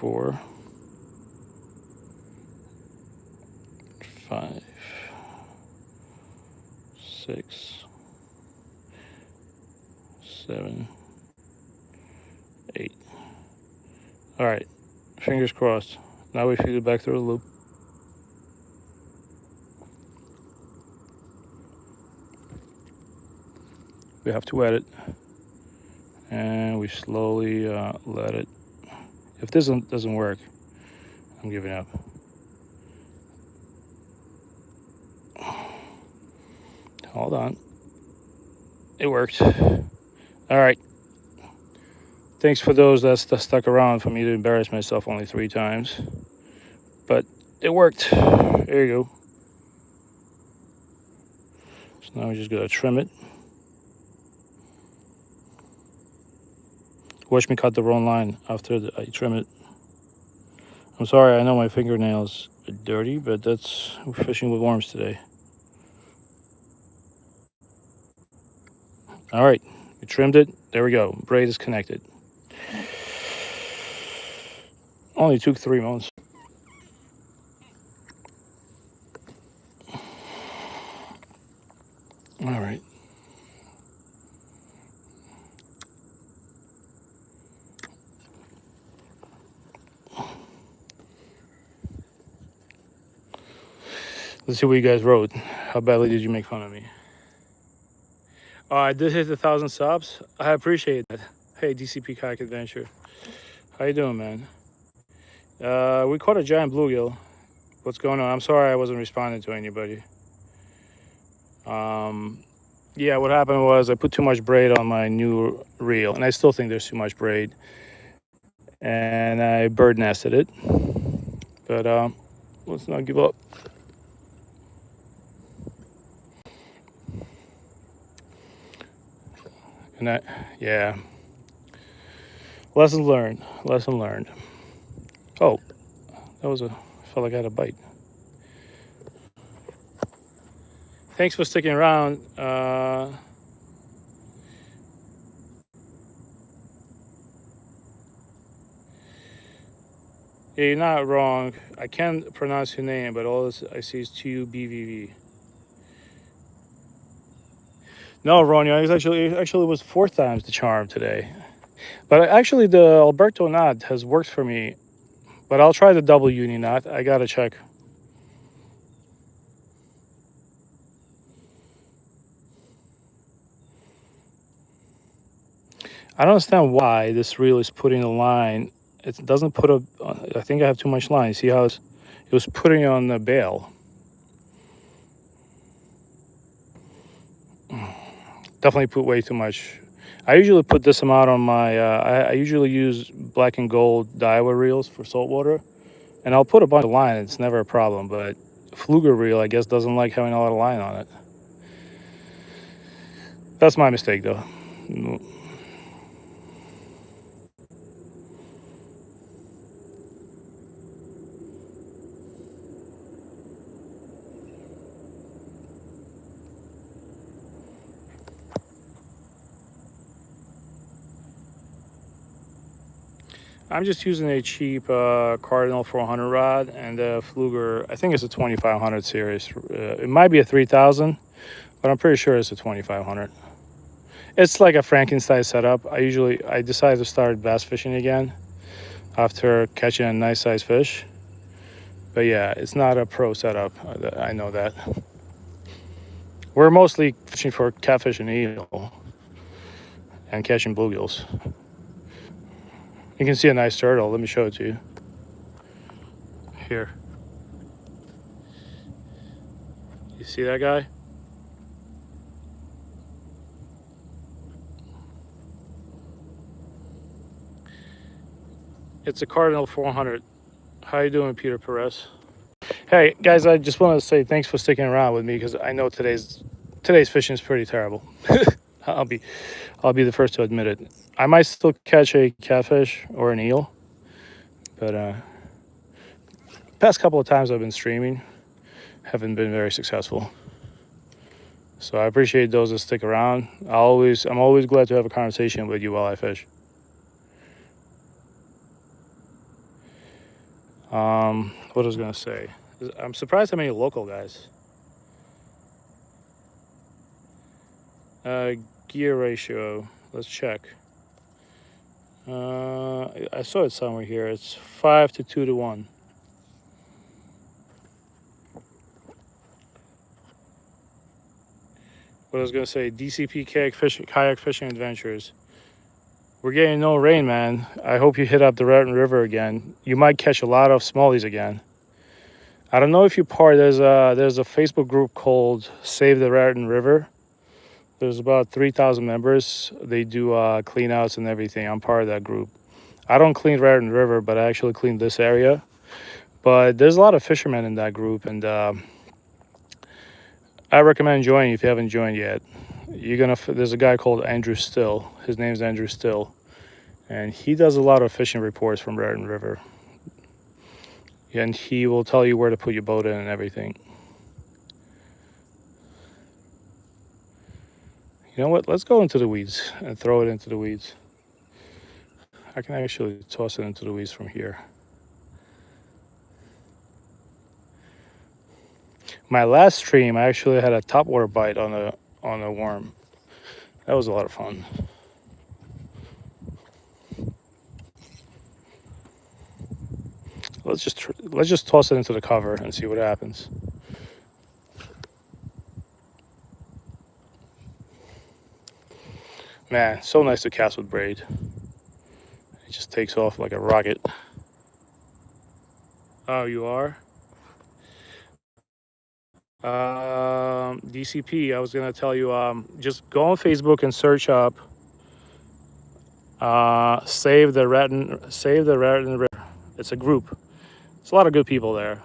4, 5, 6, 7, 8. All right, fingers crossed. Now we feed it back through the loop. We have to wet it, and we slowly let it. If this doesn't work, I'm giving up. Hold on. It worked. All right. Thanks for those that stuck around for me to embarrass myself only 3 times. But it worked. There you go. So now we just gotta trim it. Watch me cut the wrong line after I trim it. I'm sorry, I know my fingernails bit dirty, but we're fishing with worms today. All right, we trimmed it. There we go. Braid is connected. Only took 3 months. All right. Let's see what you guys wrote. How badly did you make fun of me? Oh, I did hit 1,000 subs. I appreciate that. Hey, DCP Kayak Adventure. How you doing, man? We caught a giant bluegill. What's going on? I'm sorry I wasn't responding to anybody. Yeah, what happened was I put too much braid on my new reel, and I still think there's too much braid. And I bird nested it. But let's not give up. And yeah. Lesson learned. Lesson learned. Oh, I felt like I had a bite. Thanks for sticking around. Yeah, you're not wrong. I can't pronounce your name, but all this I see is TUBVV. No, Ronio, it was 4 times the charm today. But actually, the Alberto knot has worked for me. But I'll try the double uni knot. I gotta check. I don't understand why this reel is putting a line. It doesn't put a. I think I have too much line. See how it was putting on the bail. Definitely put way too much. I usually put this amount on my. I usually use black and gold Daiwa reels for saltwater, and I'll put a bunch of line. It's never a problem. But Fluger reel, I guess, doesn't like having a lot of line on it. That's my mistake, though. I'm just using a cheap Cardinal 400 rod and a Fluger. I think it's a 2500 series. It might be a 3000, but I'm pretty sure it's a 2500. It's like a Frankenstein setup. I decided to start bass fishing again after catching a nice sized fish. But yeah, it's not a pro setup. I know that. We're mostly fishing for catfish and eel and catching bluegills. You can see a nice turtle. Let me show it to you. Here. You see that guy? It's a Cardinal 400. How you doing, Peter Perez? Hey guys, I just wanted to say thanks for sticking around with me because I know today's fishing is pretty terrible. I'll be the first to admit it. I might still catch a catfish or an eel, but past couple of times I've been streaming haven't been very successful. So I appreciate those that stick around. I'm always glad to have a conversation with you while I fish. What I was gonna say, I'm surprised how many local guys. Gear ratio. Let's check. I saw it somewhere here. It's 5 to 2 to 1. What I was gonna say, DCP kayak fishing adventures. We're getting no rain, man. I hope you hit up the Rethinking River again. You might catch a lot of smallies again. I don't know if you're part. There's a Facebook group called Save the Rethinking River. There's about 3,000 members. They do clean outs and everything. I'm part of that group. I don't clean Rethinking River, but I actually clean this area. But there's a lot of fishermen in that group, and I recommend joining if you haven't joined yet. There's a guy called Andrew Still. His name's Andrew Still, and he does a lot of fishing reports from Rethinking River. and he will tell you where to put your boat in and everything. You know what? Let's go into the weeds and throw it into the weeds. I can actually toss it into the weeds from here. My last stream, I actually had a topwater bite on a worm. That was a lot of fun. Let's just toss it into the cover and see what happens. Man, so nice to cast with braid. It just takes off like a rocket. Oh, you are? DCP, I was gonna tell you, just go on Facebook and search up Save the Rethinking River. It's a group. It's a lot of good people there.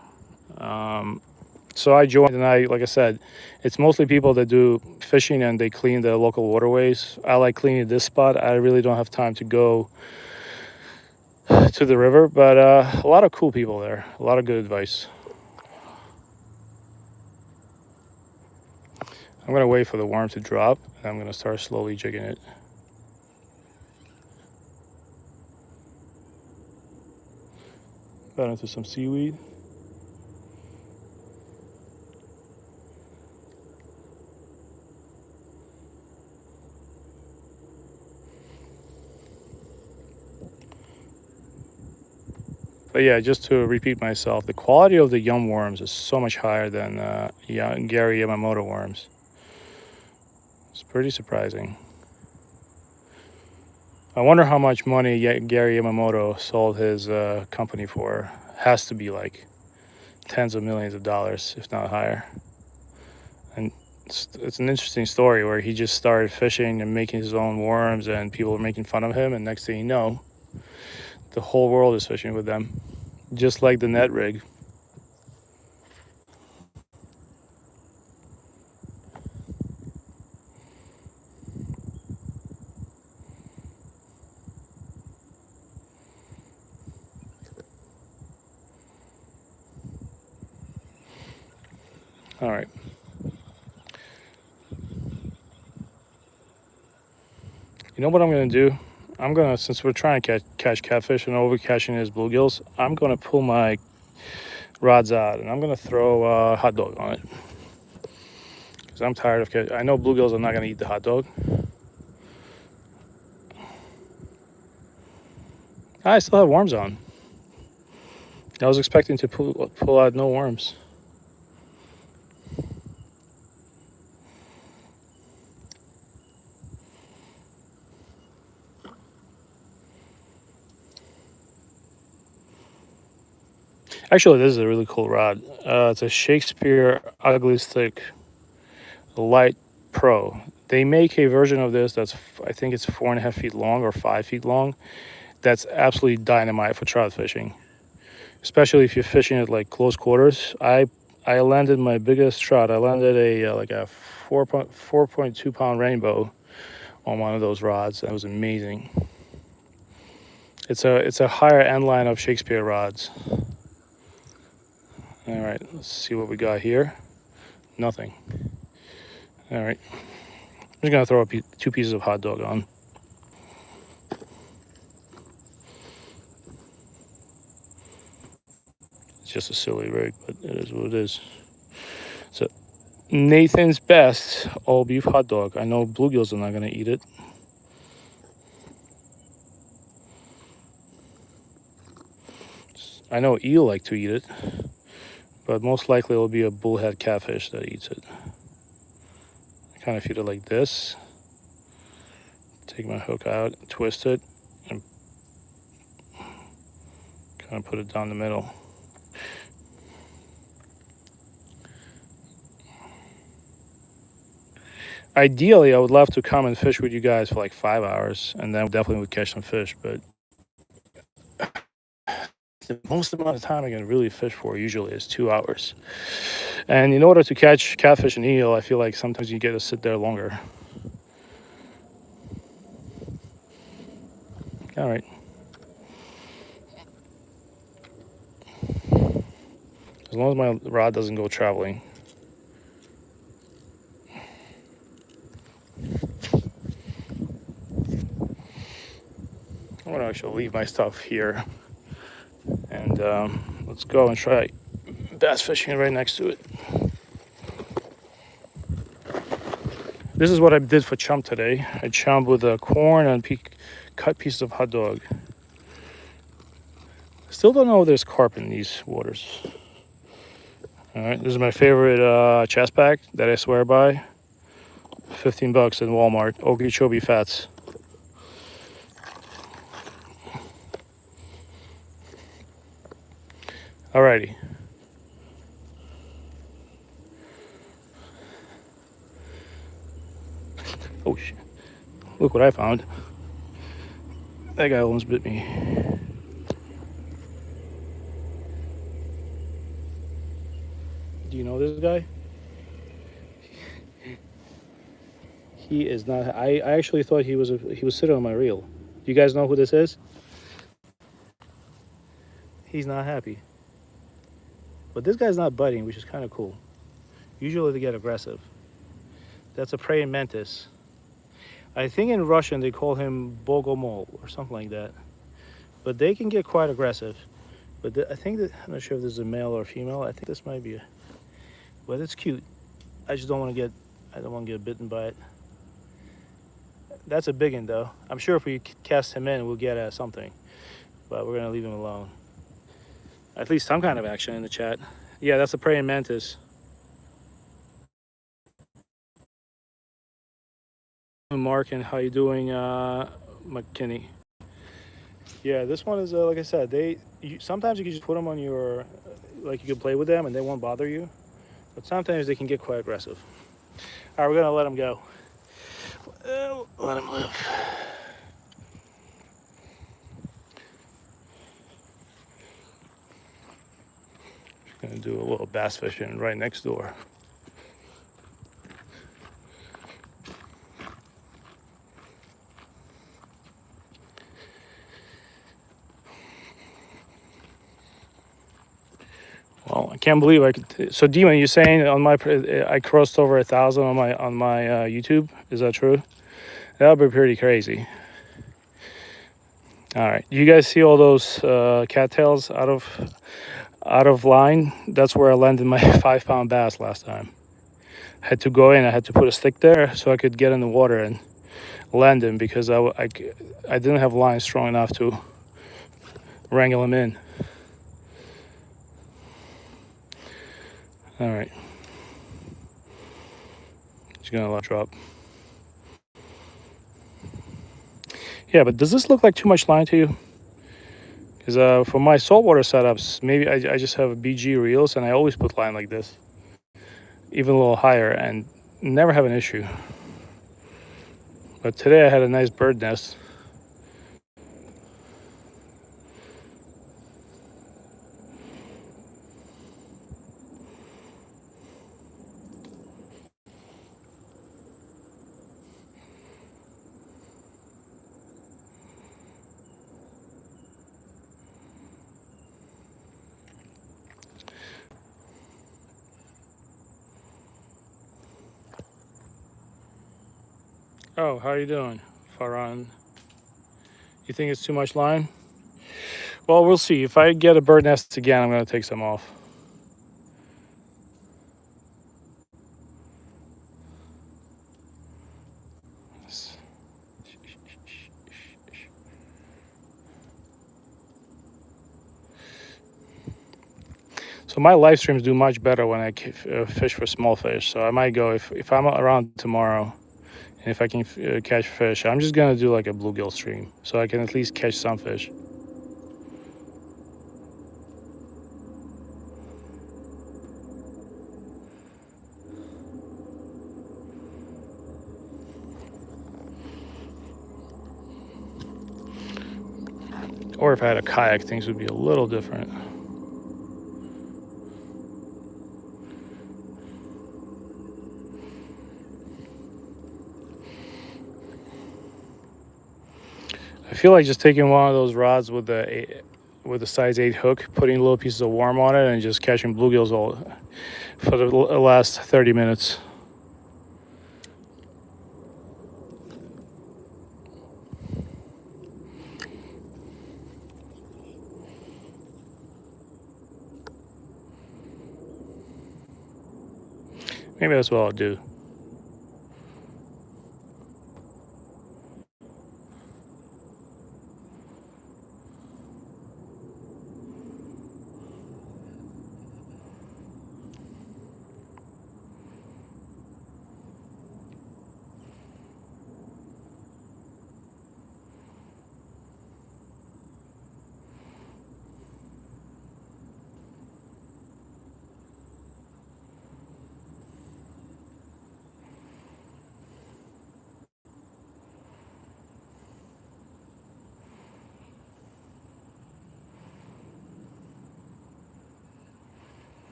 So I joined, and like I said, it's mostly people that do fishing and they clean the local waterways. I like cleaning this spot. I really don't have time to go to the river, but a lot of cool people there. A lot of good advice. I'm gonna wait for the worm to drop, and I'm gonna start slowly jigging it. Got into some seaweed. But yeah, just to repeat myself, the quality of the young worms is so much higher than Gary Yamamoto worms. It's pretty surprising. I wonder how much money Gary Yamamoto sold his company for. Has to be like tens of millions of dollars, if not higher. And it's an interesting story where he just started fishing and making his own worms, and people were making fun of him, and next thing you know, the whole world is fishing with them, just like the net rig. All right. You know what I'm gonna do? I'm gonna, since we're trying to catch catfish and overcatching is bluegills, I'm gonna pull my rods out and I'm gonna throw a hot dog on it. Because I'm tired of catching. I know bluegills are not gonna eat the hot dog. I still have worms on. I was expecting to pull out no worms. Actually, this is a really cool rod. It's a Shakespeare Ugly Stick Light Pro. They make a version of this that's, I think it's 4.5 feet long or 5 feet long. That's absolutely dynamite for trout fishing, especially if you're fishing at like close quarters. I landed my biggest trout. I landed like a 4.2 pound rainbow on one of those rods. That was amazing. It's a higher end line of Shakespeare rods. All right, let's see what we got here. Nothing. All right, I'm just gonna throw two pieces of hot dog on. It's just a silly rig, but it is what it is. So Nathan's Best all beef hot dog. I know bluegills are not gonna eat it. I know eel like to eat it, but most likely it'll be a bullhead catfish that eats it. I kind of feed it like this. Take my hook out, twist it, and kind of put it down the middle. Ideally, I would love to come and fish with you guys for like 5 hours, and then definitely would catch some fish, but the most amount of time I can really fish for usually is 2 hours. And in order to catch catfish and eel, I feel like sometimes you get to sit there longer. All right. as long as my rod doesn't go traveling. I'm gonna actually leave my stuff here, and let's go and try bass fishing right next to it. This is what I did for chum today. I chummed with corn and cut pieces of hot dog. Still don't know if there's carp in these waters. All right, this is my favorite chest pack that I swear by. 15 bucks in Walmart, Okeechobee Fats. Alrighty. Oh shit. Look what I found. That guy almost bit me. Do you know this guy? He is not. I actually thought he was sitting on my reel. Do you guys know who this is? He's not happy. But this guy's not biting, which is kind of cool. Usually they get aggressive. That's a praying mantis. I think in Russian they call him bogomol or something like that. But they can get quite aggressive. But I think that, I'm not sure if this is a male or a female. I think this might be a, but it's cute. I just don't want to get bitten by it. That's a big one though. I'm sure if we cast him in, we'll get something. But we're gonna leave him alone. At least some kind of action in the chat. Yeah, that's a praying mantis. Mark, and how you doing, McKinney? Yeah, this one is like I said. Sometimes you can just put them on your, like you can play with them and they won't bother you. But sometimes they can get quite aggressive. All right, we're gonna let them go. Let him live. Just gonna do a little bass fishing right next door. Well, I can't believe I could. So, Demon, you're saying I crossed over 1,000 on my YouTube? Is that true? That would be pretty crazy. All right, you guys see all those cattails out of line? That's where I landed my 5-pound bass last time. I had to go in. I had to put a stick there so I could get in the water and land him because I didn't have line strong enough to wrangle him in. All right, just gonna let it drop. Yeah, but does this look like too much line to you? Because for my saltwater setups, maybe I just have BG reels and I always put line like this, even a little higher, and never have an issue. But today I had a nice bird nest. Oh, how are you doing, Farhan? You think it's too much line? Well, we'll see. If I get a bird nest again, I'm going to take some off. So my live streams do much better when I fish for small fish. So I might go, if I'm around tomorrow, and if I can catch fish, I'm just gonna do like a bluegill stream, so I can at least catch some fish. Or if I had a kayak, things would be a little different. I feel like just taking one of those rods with the with a size 8 hook, putting little pieces of worm on it and just catching bluegills all for the last 30 minutes. Maybe that's what I'll do.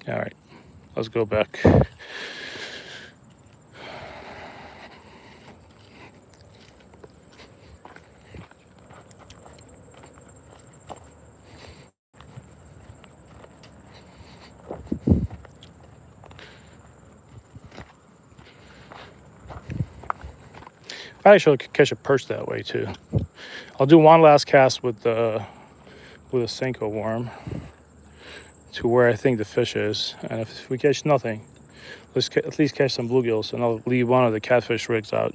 All right, let's go back. I actually could catch a perch that way too. I'll do one last cast with a Senko worm to where I think the fish is, and if we catch nothing, let's at least catch some bluegills, and I'll leave one of the catfish rigs out.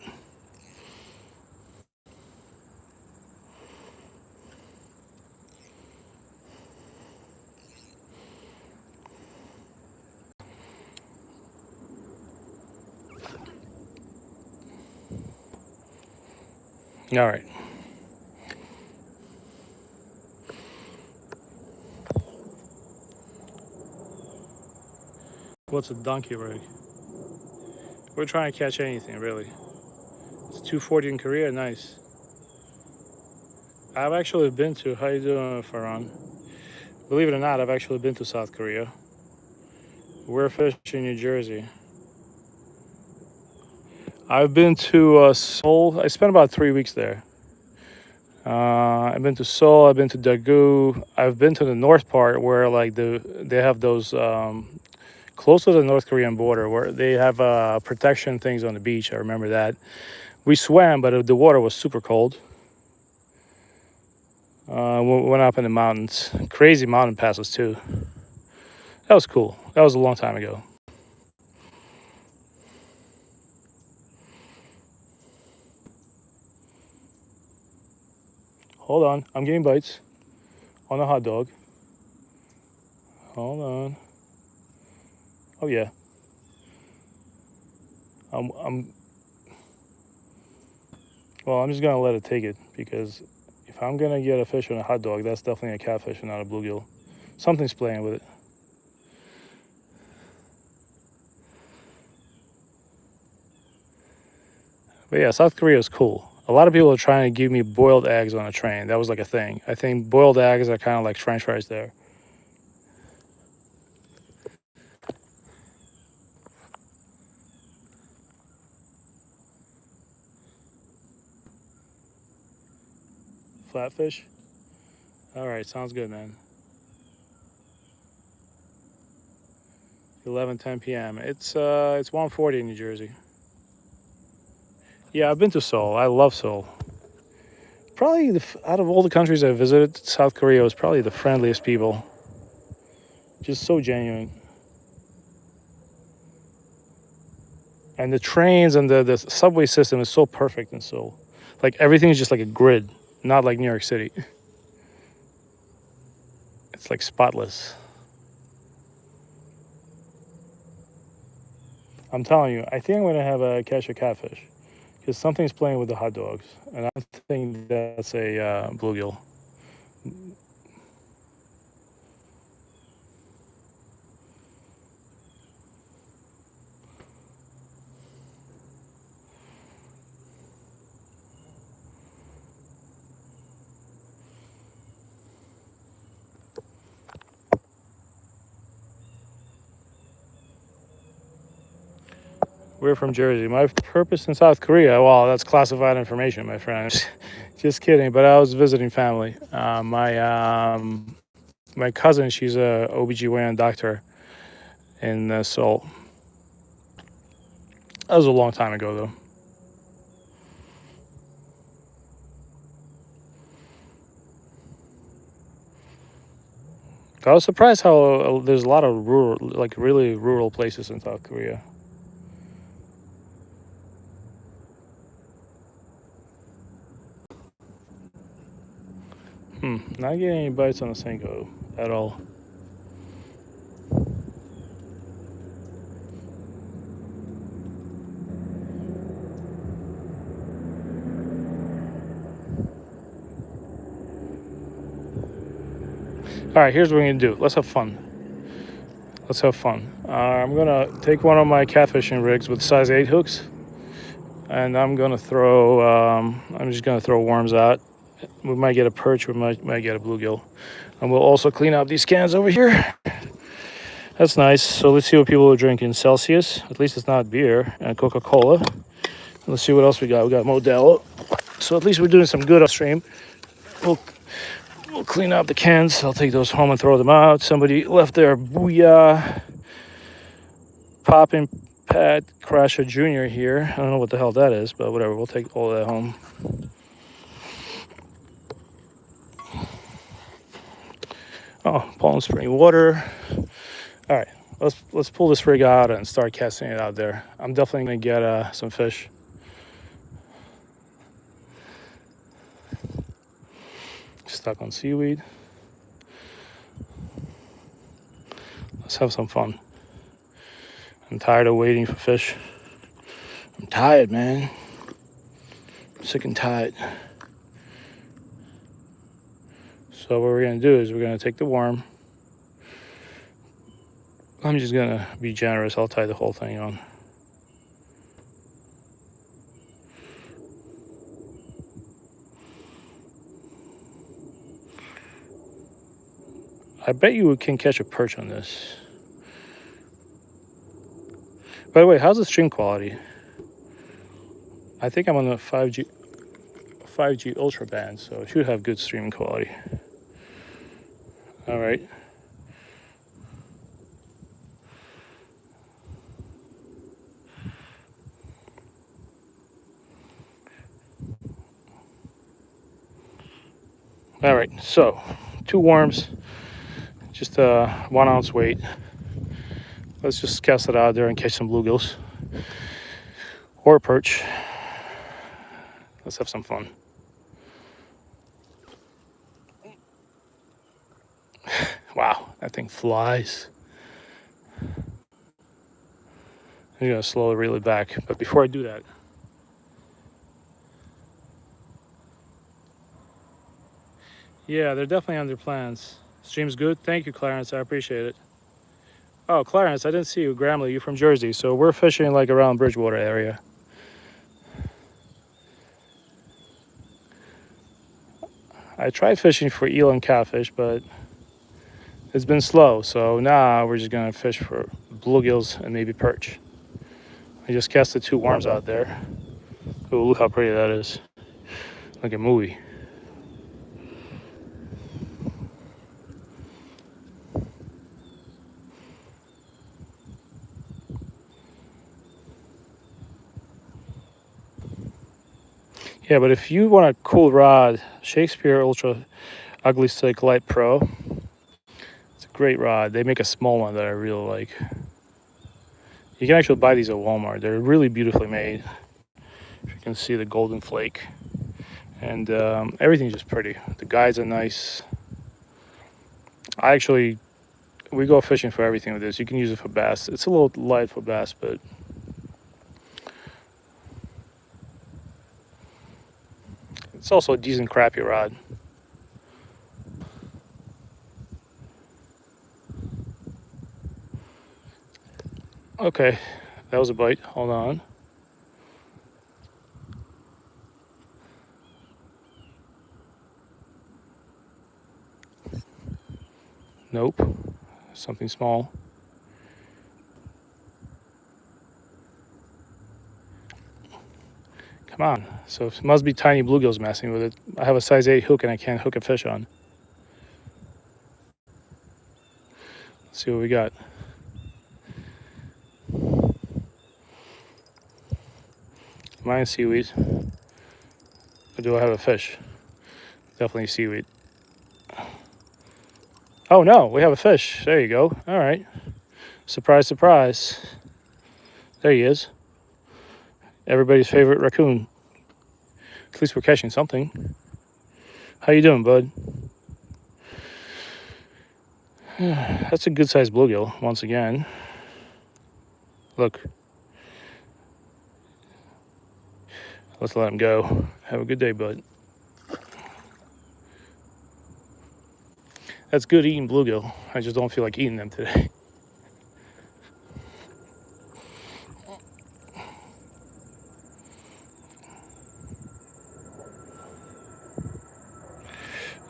All right. What's a donkey rig? We're trying to catch anything, really. It's 240 in Korea, nice. I've actually been to, how you doing, Farhan? Believe it or not, I've actually been to South Korea. We're fishing New Jersey. I've been to Seoul. I spent about 3 weeks there. I've been to Seoul. I've been to Daegu. I've been to the north part where like they have those close to the North Korean border where they have protection things on the beach. I remember that. We swam, but the water was super cold. We went up in the mountains. Crazy mountain passes too. That was cool. That was a long time ago. Hold on, I'm getting bites on a hot dog. Hold on. Oh yeah. Well, I'm just gonna let it take it because if I'm gonna get a fish on a hot dog, that's definitely a catfish and not a bluegill. Something's playing with it. But yeah, South Korea is cool. A lot of people are trying to give me boiled eggs on a train. That was like a thing. I think boiled eggs are kind of like French fries there. Flatfish? All right, sounds good, man. 11:10 p.m. It's 1:40 in New Jersey. Yeah, I've been to Seoul. I love Seoul. Probably out of all the countries I visited, South Korea was probably the friendliest people. Just so genuine. And the trains and the subway system is so perfect in Seoul. Like everything is just like a grid, not like New York City. It's like spotless. I'm telling you, I think I'm gonna have a catch a catfish because something's playing with the hot dogs, and I think that's a bluegill. We're from Jersey. My purpose in South Korea, well, that's classified information, my friend. Just kidding, but I was visiting family. My cousin, she's a OBGYN doctor in Seoul. That was a long time ago, though. I was surprised how there's a lot of rural, like really rural places in South Korea. Not getting any bites on the Senko at all. All right, here's what we're gonna do. Let's have fun. Let's have fun. I'm gonna take one of my catfishing rigs with size 8 hooks, and I'm gonna throw. I'm just gonna throw worms out. We might get a perch. We might get a bluegill, and we'll also clean up these cans over here. That's nice. So let's see what people are drinking. Celsius. At least it's not beer. And Coca-Cola. Let's see what else we got. We got Modelo. So at least we're doing some good upstream. We'll clean up the cans. I'll take those home and throw them out. Somebody left their Booyah Poppin' Pat Crasher Jr. here. I don't know what the hell that is, but whatever. We'll take all of that home. Oh, Palm Spring water. All right, let's pull this rig out and start casting it out there. I'm definitely gonna get some fish. Stuck on seaweed. Let's have some fun. I'm tired of waiting for fish. I'm tired, man. I'm sick and tired. So what we're gonna do is we're gonna take the worm. I'm just gonna be generous. I'll tie the whole thing on. I bet you can catch a perch on this. By the way, how's the stream quality? I think I'm on the 5G Ultra band, so it should have good streaming quality. All right. All right, so 2 worms, just 1 ounce weight. Let's just cast it out there and catch some bluegills or a perch. Let's have some fun. Wow, that thing flies. I'm gonna slow it really back, but before I do that, yeah, they're definitely under plans. Stream's good. Thank you, Clarence. I appreciate it. Oh, Clarence, I didn't see you. Gramley, you from Jersey. So we're fishing like around Bridgewater area. I tried fishing for eel and catfish, but it's been slow. So now we're just gonna fish for bluegills and maybe perch. I just cast the 2 worms out there. Oh, look how pretty that is. Like a movie. Yeah, but if you want a cool rod, Shakespeare Ultra Ugly Stick Light Pro, it's a great rod. They make a small one that I really like. You can actually buy these at Walmart. They're really beautifully made. You can see the golden flake. And everything's just pretty. The guides are nice. We go fishing for everything with this. You can use it for bass. It's a little light for bass, but it's also a decent crappie rod. Okay, that was a bite. Hold on. Nope. Something small. Come Come on. So it must be tiny bluegills messing with it. I have a size 8 hook and I can't hook a fish on. Let's see what we got. Mine seaweed. Or do I have a fish? Definitely seaweed. Oh no, we have a fish. There you go. All right. Surprise, surprise. There he is. Everybody's favorite raccoon. At least we're catching something. How you doing, bud? That's a good sized bluegill, once again. Look. Let's let him go. Have a good day, bud. That's good eating bluegill. I just don't feel like eating them today.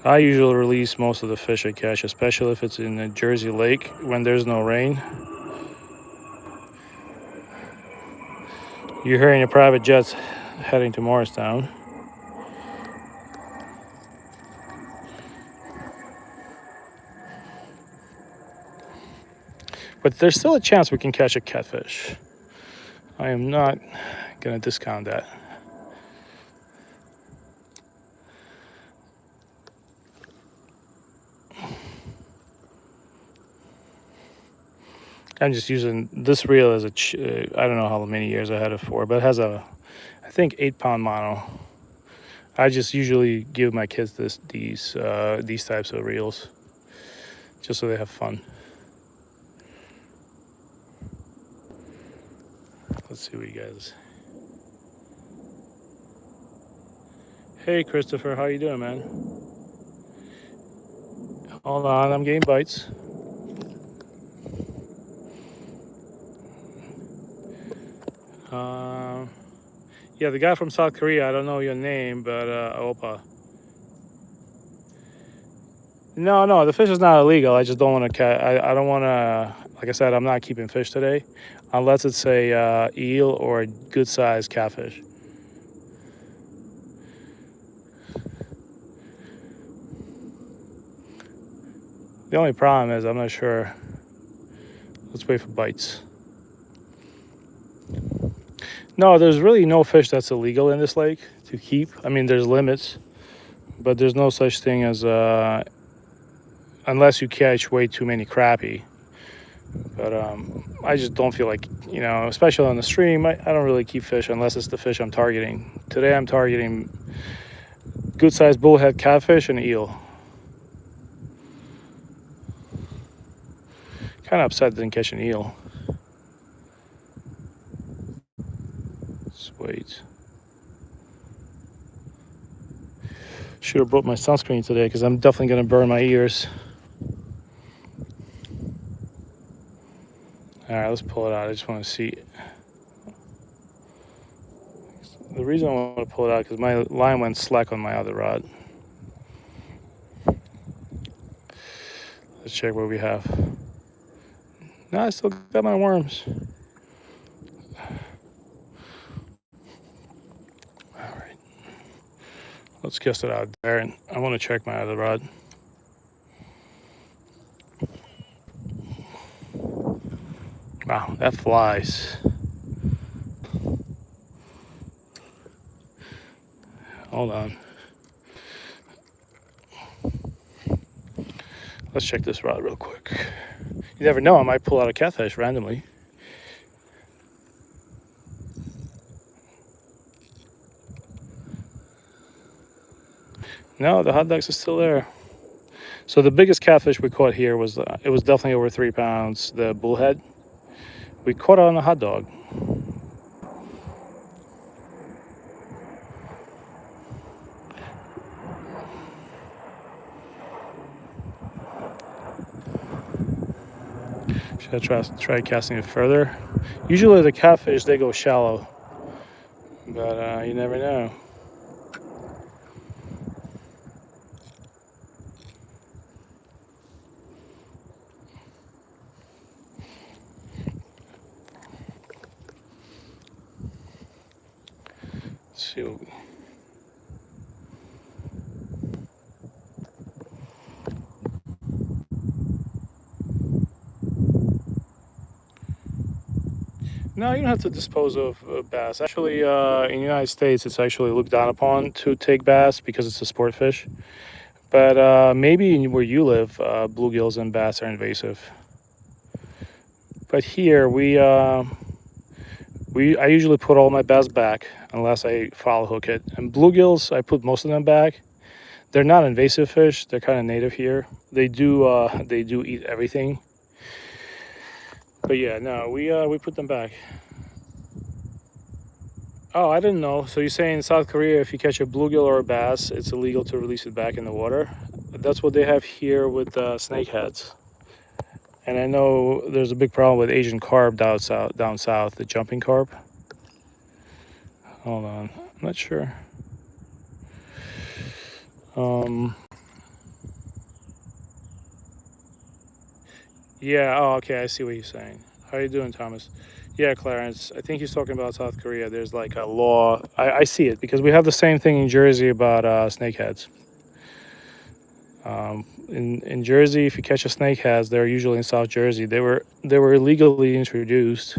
I usually release most of the fish I catch, especially if it's in a Jersey lake when there's no rain. You're hearing the private jets heading to Morristown. But there's still a chance we can catch a catfish. I am not going to discount that. I'm just using this reel as a, I don't know how many years I had it for, but it has a, I think 8-pound mono. I just usually give my kids these types of reels, just so they have fun. Let's see what you guys. Hey Christopher, how you doing, man? Hold on, I'm getting bites. Yeah, the guy from South Korea, I don't know your name, but Opa. No, the fish is not illegal. I just don't want to catch. I don't want to. Like I said, I'm not keeping fish today, unless it's a eel or a good-sized catfish. The only problem is I'm not sure. Let's wait for bites. No, there's really no fish that's illegal in this lake to keep. I mean, there's limits, but there's no such thing as unless you catch way too many crappie. But I just don't feel like, especially on the stream, I don't really keep fish unless it's the fish I'm targeting. Today I'm targeting good-sized bullhead catfish and eel. Kind of upset didn't catch an eel. Wait. Should have brought my sunscreen today because I'm definitely going to burn my ears. All right, let's pull it out. I just want to see. The reason I want to pull it out because my line went slack on my other rod. Let's check what we have. No, I still got my worms. Let's cast it out there, and I want to check my other rod. Wow, that flies. Hold on. Let's check this rod real quick. You never know, I might pull out a catfish randomly. No, the hot dogs are still there. So the biggest catfish we caught here was, it was definitely over 3 pounds, the bullhead. We caught it on a hot dog. Should I try casting it further? Usually the catfish, they go shallow, but you never know. Let's see. No, you don't have to dispose of bass. Actually, in the United States, it's actually looked down upon to take bass because it's a sport fish. But maybe where you live, bluegills and bass are invasive. But here, I usually put all my bass back unless I foul hook it. And bluegills, I put most of them back. They're not invasive fish. They're kind of native here. They do eat everything. But yeah, no, we put them back. Oh, I didn't know. So you're saying in South Korea, if you catch a bluegill or a bass, it's illegal to release it back in the water? That's what they have here with snakeheads. And I know there's a big problem with Asian carp down south, the jumping carp. Hold on, I'm not sure. Yeah, oh, okay, I see what you're saying. How you doing, Thomas? Yeah, Clarence, I think he's talking about South Korea. There's like a law. I see it because we have the same thing in Jersey about snakeheads. In Jersey, if you catch a snakeheads, they're usually in South Jersey. They were illegally introduced,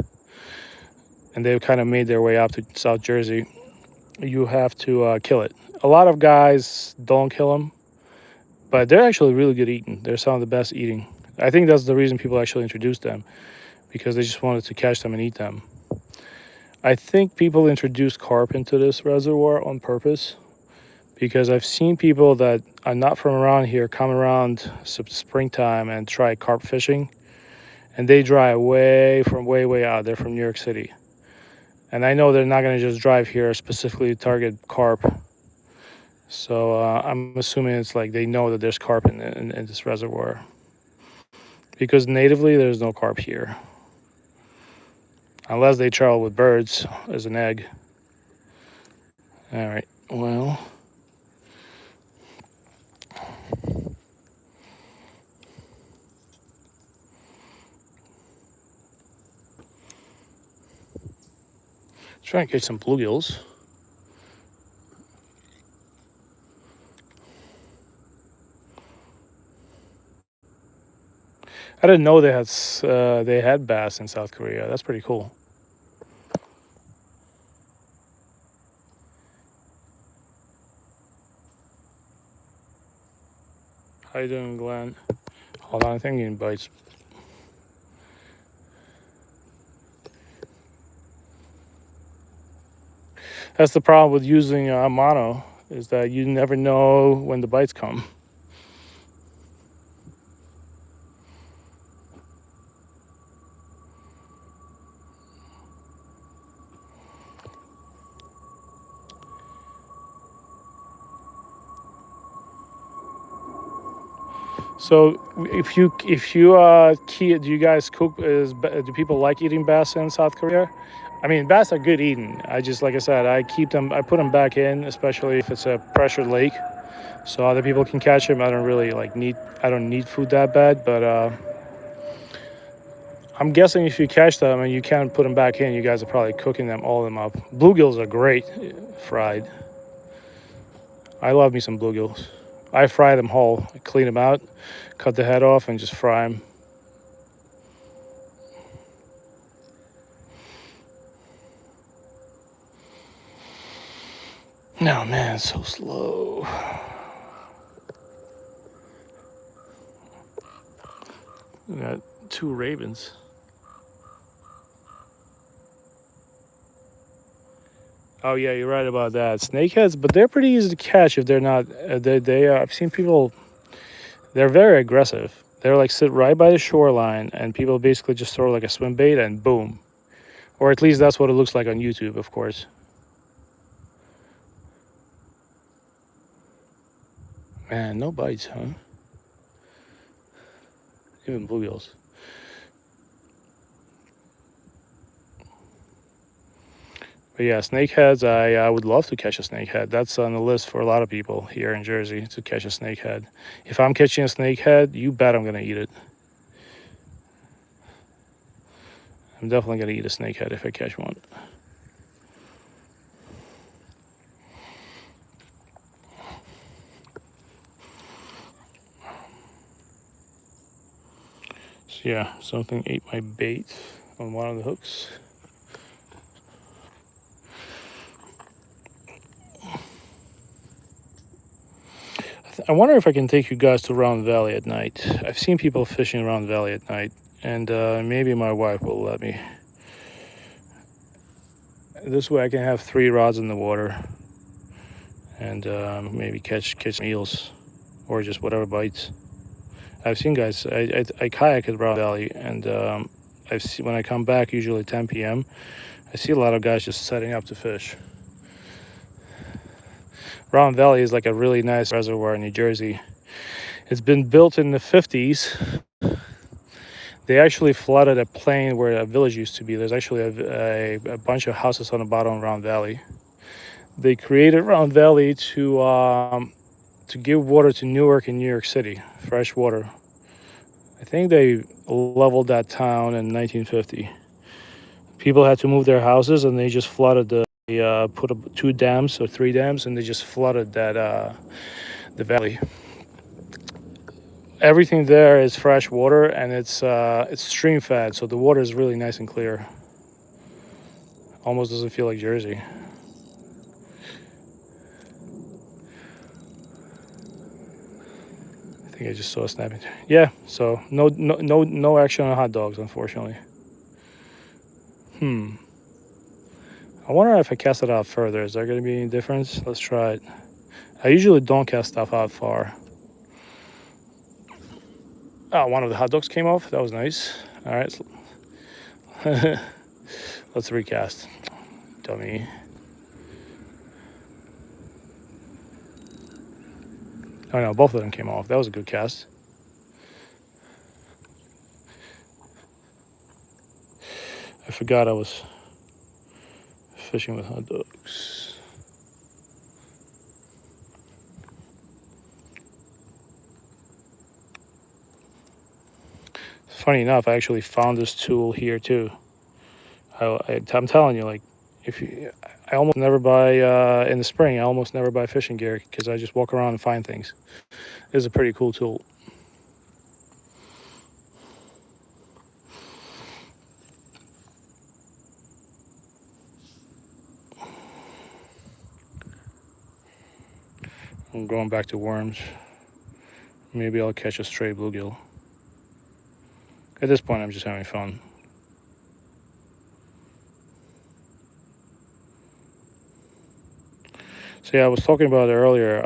and they've kind of made their way up to South Jersey. You have to kill it. A lot of guys don't kill them, but they're actually really good eating. They're some of the best eating. I think that's the reason people actually introduced them, because they just wanted to catch them and eat them. I think people introduced carp into this reservoir on purpose, because I've seen people that are not from around here come around springtime and try carp fishing, and they drive way out. They're from New York City, and I know they're not going to just drive here specifically to target carp. So I'm assuming it's like they know that there's carp in this reservoir, because natively there's no carp here unless they travel with birds as an egg. All right, well, try and catch some bluegills. I didn't know they had bass in South Korea. That's pretty cool. How you doing, Glenn? Hold on, I think I'm getting bites. That's the problem with using mono, is that you never know when the bites come. So if you do you guys cook? Do people like eating bass in South Korea? I mean, bass are good eating. I just, like I said, I keep them. I put them back in, especially if it's a pressured lake, so other people can catch them. I don't really I don't need food that bad, but I'm guessing if you catch them and you can't put them back in, you guys are probably cooking all of them up. Bluegills are great fried. I love me some bluegills. I fry them whole. I clean them out, cut the head off, and just fry them. No, man, it's so slow. We got 2 ravens. Oh yeah, you're right about that. Snakeheads, but they're pretty easy to catch if they're not. I've seen people. They're very aggressive. They're like sit right by the shoreline, and people basically just throw like a swim bait and boom, or at least that's what it looks like on YouTube, of course. Man, no bites, huh? Even bluegills. But yeah, snakeheads, I would love to catch a snakehead. That's on the list for a lot of people here in Jersey, to catch a snakehead. If I'm catching a snakehead, you bet I'm going to eat it. I'm definitely going to eat a snakehead if I catch one. So yeah, something ate my bait on one of the hooks. I wonder if I can take you guys to Round Valley at night. I've seen people fishing Round Valley at night, and maybe my wife will let me. This way I can have 3 rods in the water and maybe catch some eels or just whatever bites. I've seen guys, I kayak at Round Valley, and I've seen, when I come back, usually 10 p.m., I see a lot of guys just setting up to fish. Round Valley is like a really nice reservoir in New Jersey. It's been built in the 50s. They actually flooded a plain where a village used to be. There's actually a bunch of houses on the bottom of Round Valley. They created Round Valley to give water to Newark and New York City, fresh water. I think they leveled that town in 1950. People had to move their houses, and they just flooded put up 2 dams or 3 dams, and they just flooded the valley. Everything there is fresh water, and it's stream fed, so the water is really nice and clear. Almost doesn't feel like Jersey. I think I just saw a snapping. Yeah, so no action on hot dogs, unfortunately. I wonder if I cast it out further, is there going to be any difference? Let's try it. I usually don't cast stuff out far. Oh, one of the hot dogs came off. That was nice. All right. Let's recast. Dummy. Oh no, both of them came off. That was a good cast. I forgot I was fishing with hot dogs. Funny enough, I actually found this tool here too. I'm telling you, like, I almost never buy in the spring. I almost never buy fishing gear because I just walk around and find things. It's a pretty cool tool. I'm going back to worms. Maybe I'll catch a stray bluegill. At this point, I'm just having fun. So yeah, I was talking about it earlier.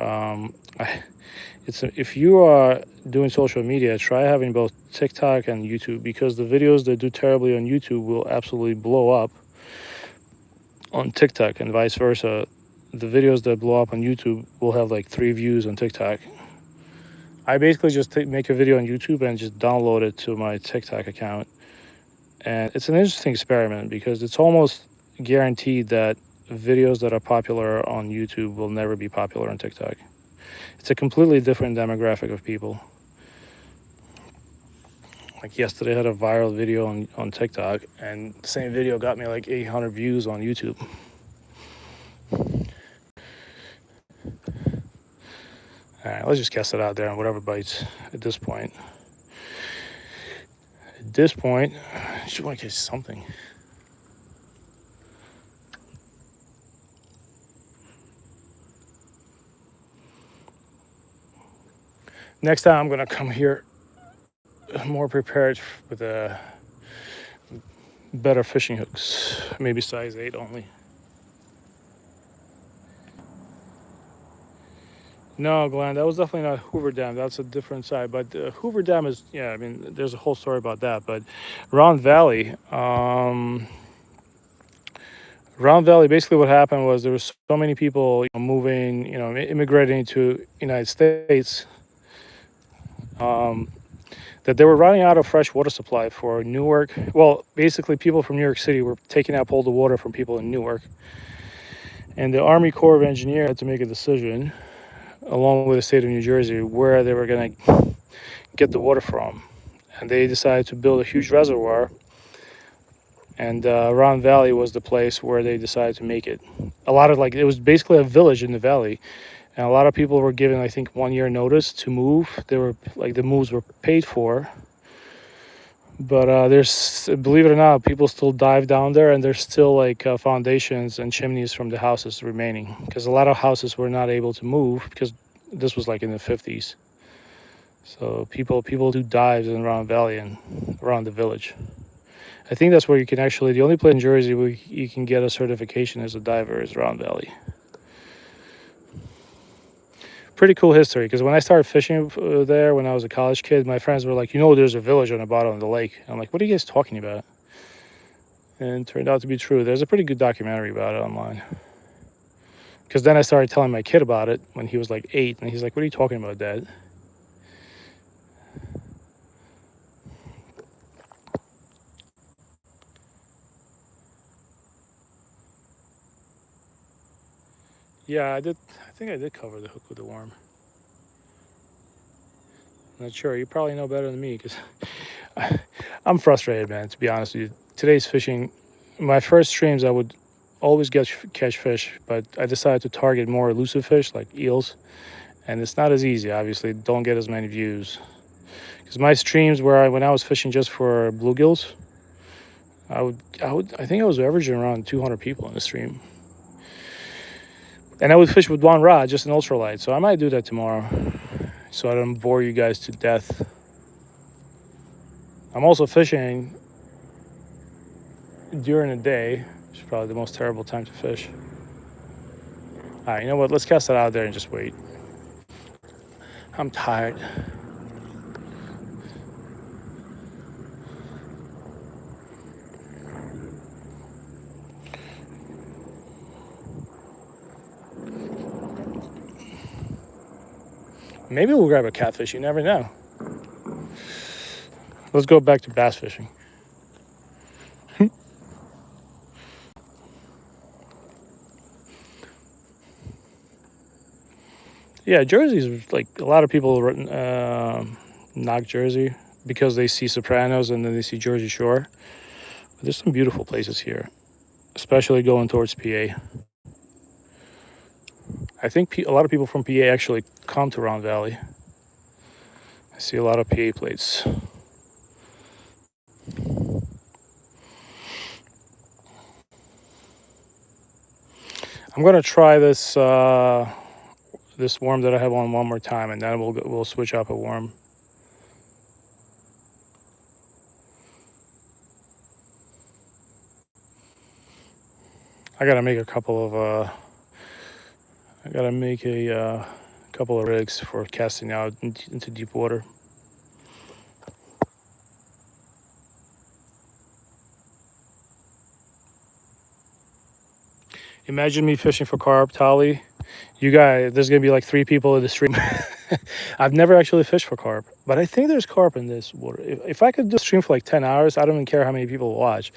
If you are doing social media, try having both TikTok and YouTube, because the videos that do terribly on YouTube will absolutely blow up on TikTok, and vice versa. The videos that blow up on YouTube will have like 3 views on TikTok. I basically just make a video on YouTube and just download it to my TikTok account. And it's an interesting experiment because it's almost guaranteed that videos that are popular on YouTube will never be popular on TikTok. It's a completely different demographic of people. Like yesterday I had a viral video on TikTok, and the same video got me like 800 views on YouTube. All right, let's just cast it out there and whatever bites at this point. At this point, I just want to catch something. Next time I'm gonna come here more prepared with better fishing hooks, maybe size 8 only. No, Glenn, that was definitely not Hoover Dam. That's a different side. But Hoover Dam is, yeah, I mean, there's a whole story about that. But Round Valley, basically what happened was there was so many people moving, immigrating to United States, that they were running out of fresh water supply for Newark. Well, basically people from New York City were taking up all the water from people in Newark. And the Army Corps of Engineers had to make a decision, along with the state of New Jersey, where they were going to get the water from. And they decided to build a huge reservoir, and Round Valley was the place where they decided to make it. It was basically a village in the valley, and a lot of people were given, I think, 1 year notice to move. They were the moves were paid for. But there's, believe it or not, people still dive down there, and there's still like foundations and chimneys from the houses remaining, because a lot of houses were not able to move because this was like in the 50s. So people do dives in Round Valley and around the village. I think that's where you can actually, the only place in Jersey where you can get a certification as a diver is Round Valley. Pretty cool history, because when I started fishing there when I was a college kid, my friends were like, you know, there's a village on the bottom of the lake. I'm like, what are you guys talking about? And it turned out to be true. There's a pretty good documentary about it online. Because then I started telling my kid about it when he was like 8, and he's like, what are you talking about, Dad? Yeah, I did. I think I did cover the hook with the worm. Not sure. You probably know better than me, because I'm frustrated, man, to be honest with you. Today's fishing, my first streams, I would always catch fish, but I decided to target more elusive fish like eels, and it's not as easy. Obviously, don't get as many views. Because my streams when I was fishing just for bluegills, I think I was averaging around 200 people in the stream. And I would fish with one rod, just an ultralight. So I might do that tomorrow, so I don't bore you guys to death. I'm also fishing during the day, which is probably the most terrible time to fish. All right, you know what? Let's cast it out there and just wait. I'm tired. Maybe we'll grab a catfish. You never know. Let's go back to bass fishing. Yeah, Jersey's like a lot of people knock Jersey because they see Sopranos and then they see Jersey Shore. But there's some beautiful places here, especially going towards PA. I think a lot of people from PA actually come to Round Valley. I see a lot of PA plates. I'm gonna try this this worm that I have on one more time, and then we'll switch up a worm. I gotta make a couple of couple of rigs for casting out into deep water. Imagine me fishing for carp, Tali. You guys, there's gonna be like 3 people in the stream. I've never actually fished for carp, but I think there's carp in this water. If I could do a stream for like 10 hours, I don't even care how many people watch.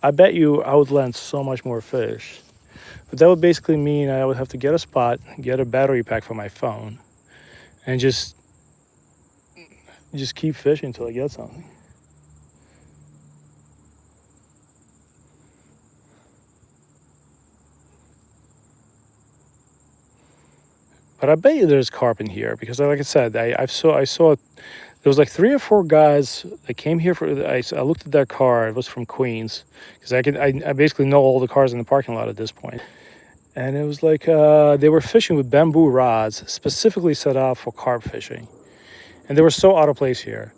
I bet you I would land so much more fish. But that would basically mean I would have to get a spot, get a battery pack for my phone, and just keep fishing until I get something. But I bet you there's carp in here, because like I said, I saw there was like 3 or 4 guys that came here for. I looked at their car. It was from Queens, because I basically know all the cars in the parking lot at this point. And it was like they were fishing with bamboo rods specifically set out for carp fishing, and they were so out of place here.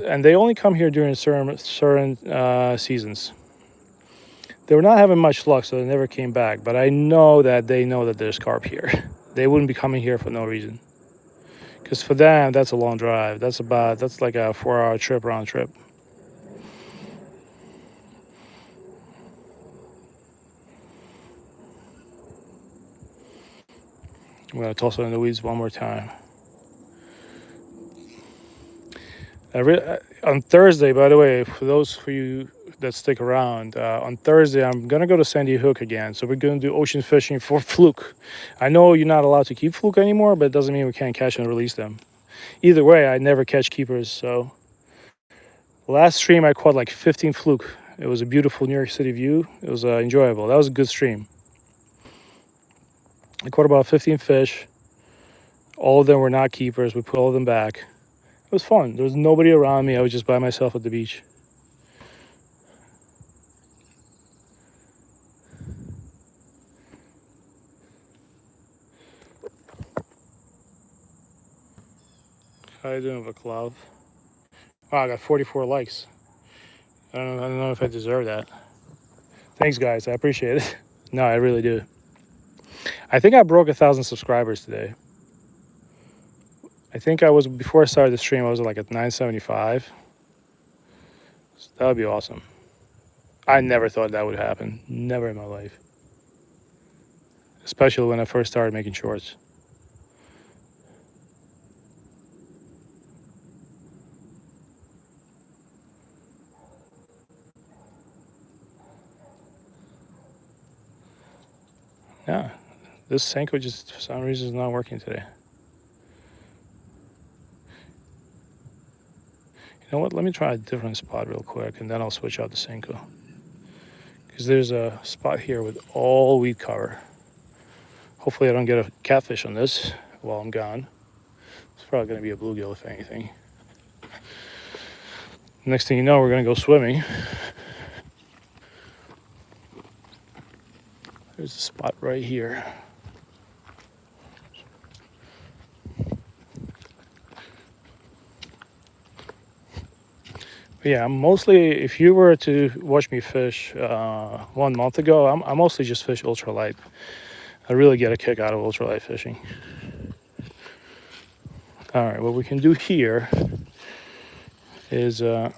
And they only come here during certain seasons. They were not having much luck, so they never came back. But I know that they know that there's carp here. They wouldn't be coming here for no reason. Because for them, that's a long drive. That's like a 4-hour trip, round trip. I'm gonna toss it in the weeds one more time. On Thursday, by the way, for those of you that stick around, on Thursday I'm gonna go to Sandy Hook again. So we're gonna do ocean fishing for fluke. I know you're not allowed to keep fluke anymore, but it doesn't mean we can't catch and release them. Either way, I never catch keepers. So last stream I caught like 15 fluke. It was a beautiful New York City view. It was enjoyable. That was a good stream. I caught about 15 fish. All of them were not keepers. We put all of them back. It was fun. There was nobody around me. I was just by myself at the beach. How you doing, Vaclav? Wow, I got 44 likes. I don't know if I deserve that. Thanks, guys. I appreciate it. No, I really do. I think I broke 1,000 subscribers today. I think I was, before I started the stream, I was like at 975. So that would be awesome. I never thought that would happen. Never in my life. Especially when I first started making shorts. Yeah, this Senko just for some reason is not working today. You know what? Let me try a different spot real quick, and then I'll switch out the Senko. Because there's a spot here with all weed cover. Hopefully I don't get a catfish on this while I'm gone. It's probably going to be a bluegill if anything. Next thing you know, we're going to go swimming. There's a spot right here. But yeah, mostly, if you were to watch me fish 1 month ago, I mostly just fish ultralight. I really get a kick out of ultralight fishing. All right, what we can do here is can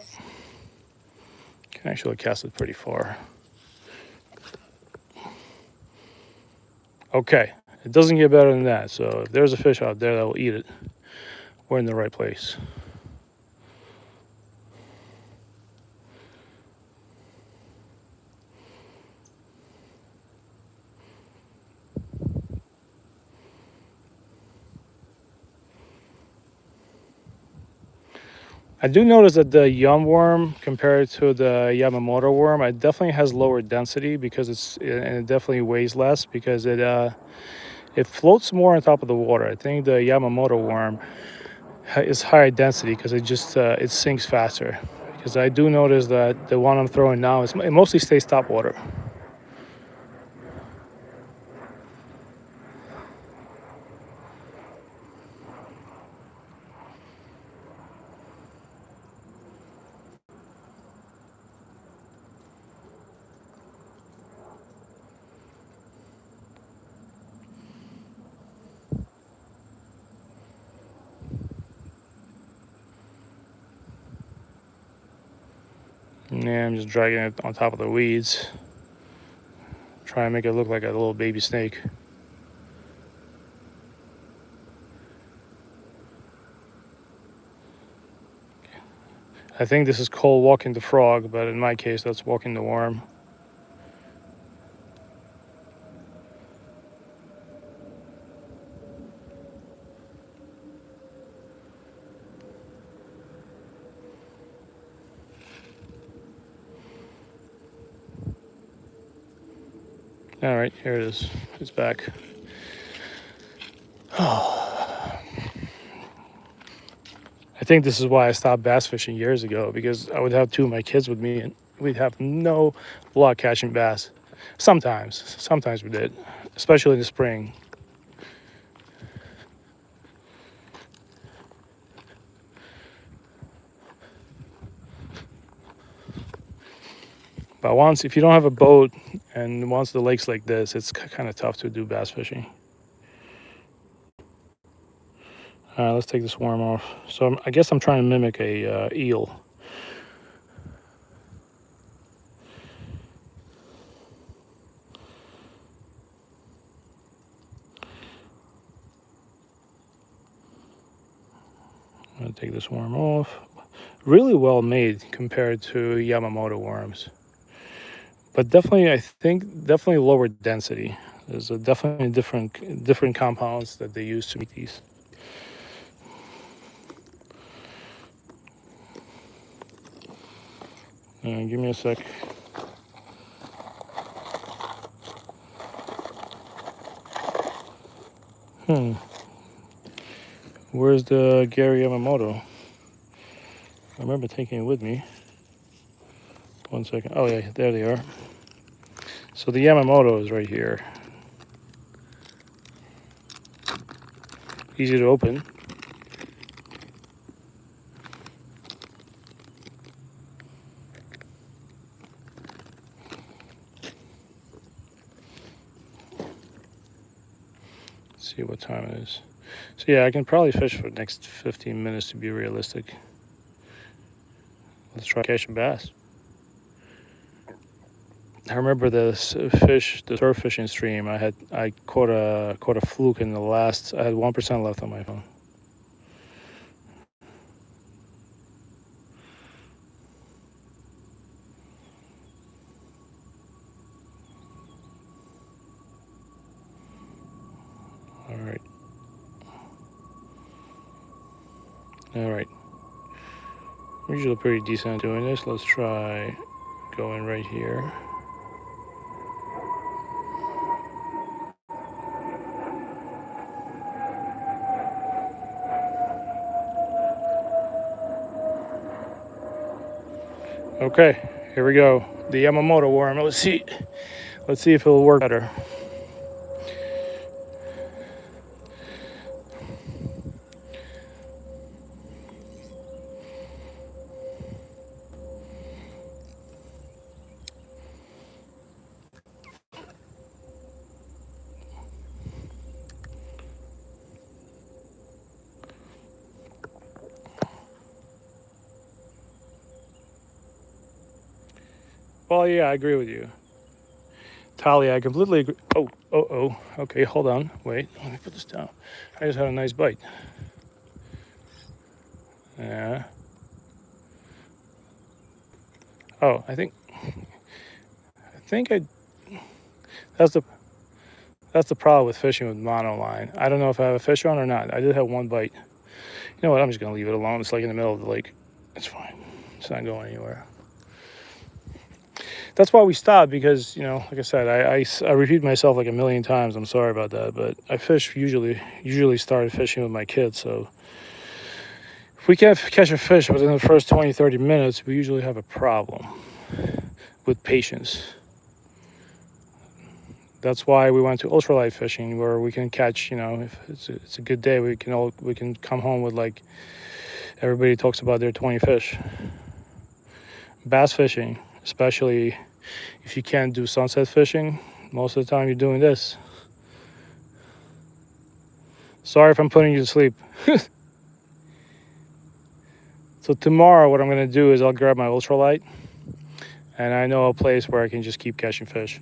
actually cast it pretty far. Okay, it doesn't get better than that. So if there's a fish out there that will eat it, we're in the right place. I do notice that the yum worm compared to the Yamamoto worm, it definitely has lower density because and it definitely weighs less because it floats more on top of the water. I think the Yamamoto worm is higher density because it sinks faster. Because I do notice that the one I'm throwing now it mostly stays top water. Yeah, I'm just dragging it on top of the weeds. Try and make it look like a little baby snake. I think this is called walking the frog, but in my case, that's walking the worm. All right, here it is. It's back. I think this is why I stopped bass fishing years ago, because I would have two of my kids with me and we'd have no luck catching bass. Sometimes we did, especially in the spring. But if you don't have a boat and once the lake's like this, it's kind of tough to do bass fishing. All right, let's take this worm off. So I guess I'm trying to mimic a eel. I'm gonna take this worm off. Really well made compared to Yamamoto worms. But definitely, I think, definitely lower density. There's definitely different compounds that they use to make these. Give me a sec. Where's the Gary Yamamoto? I remember taking it with me. 1 second. Oh yeah, there they are. So the Yamamoto is right here. Easy to open. Let's see what time it is. So yeah, I can probably fish for the next 15 minutes to be realistic. Let's try catching bass. I remember the surf fishing stream. I caught a fluke in the last. I had 1% left on my phone. All right. All right. I'm usually pretty decent at doing this. Let's try going right here. Okay, here we go. The Yamamoto worm. Let's see if it'll work better. Well, yeah, I agree with you. Talia, I completely agree. Oh. Okay, hold on. Wait, let me put this down. I just had a nice bite. Yeah. Oh, I think that's the problem with fishing with monoline. I don't know if I have a fish on or not. I did have one bite. You know what? I'm just gonna leave it alone. It's like in the middle of the lake. It's fine. It's not going anywhere. That's why we stopped, because, like I said, I repeat myself like a million times. I'm sorry about that, but I usually started fishing with my kids. So if we can't catch a fish within the first 20, 30 minutes, we usually have a problem with patience. That's why we went to ultralight fishing, where we can catch, if it's a good day, we can come home with, like, everybody talks about their 20 fish. Bass fishing, especially if you can't do sunset fishing, most of the time you're doing this. Sorry if I'm putting you to sleep. So tomorrow what I'm going to do is I'll grab my ultralight, and I know a place where I can just keep catching fish.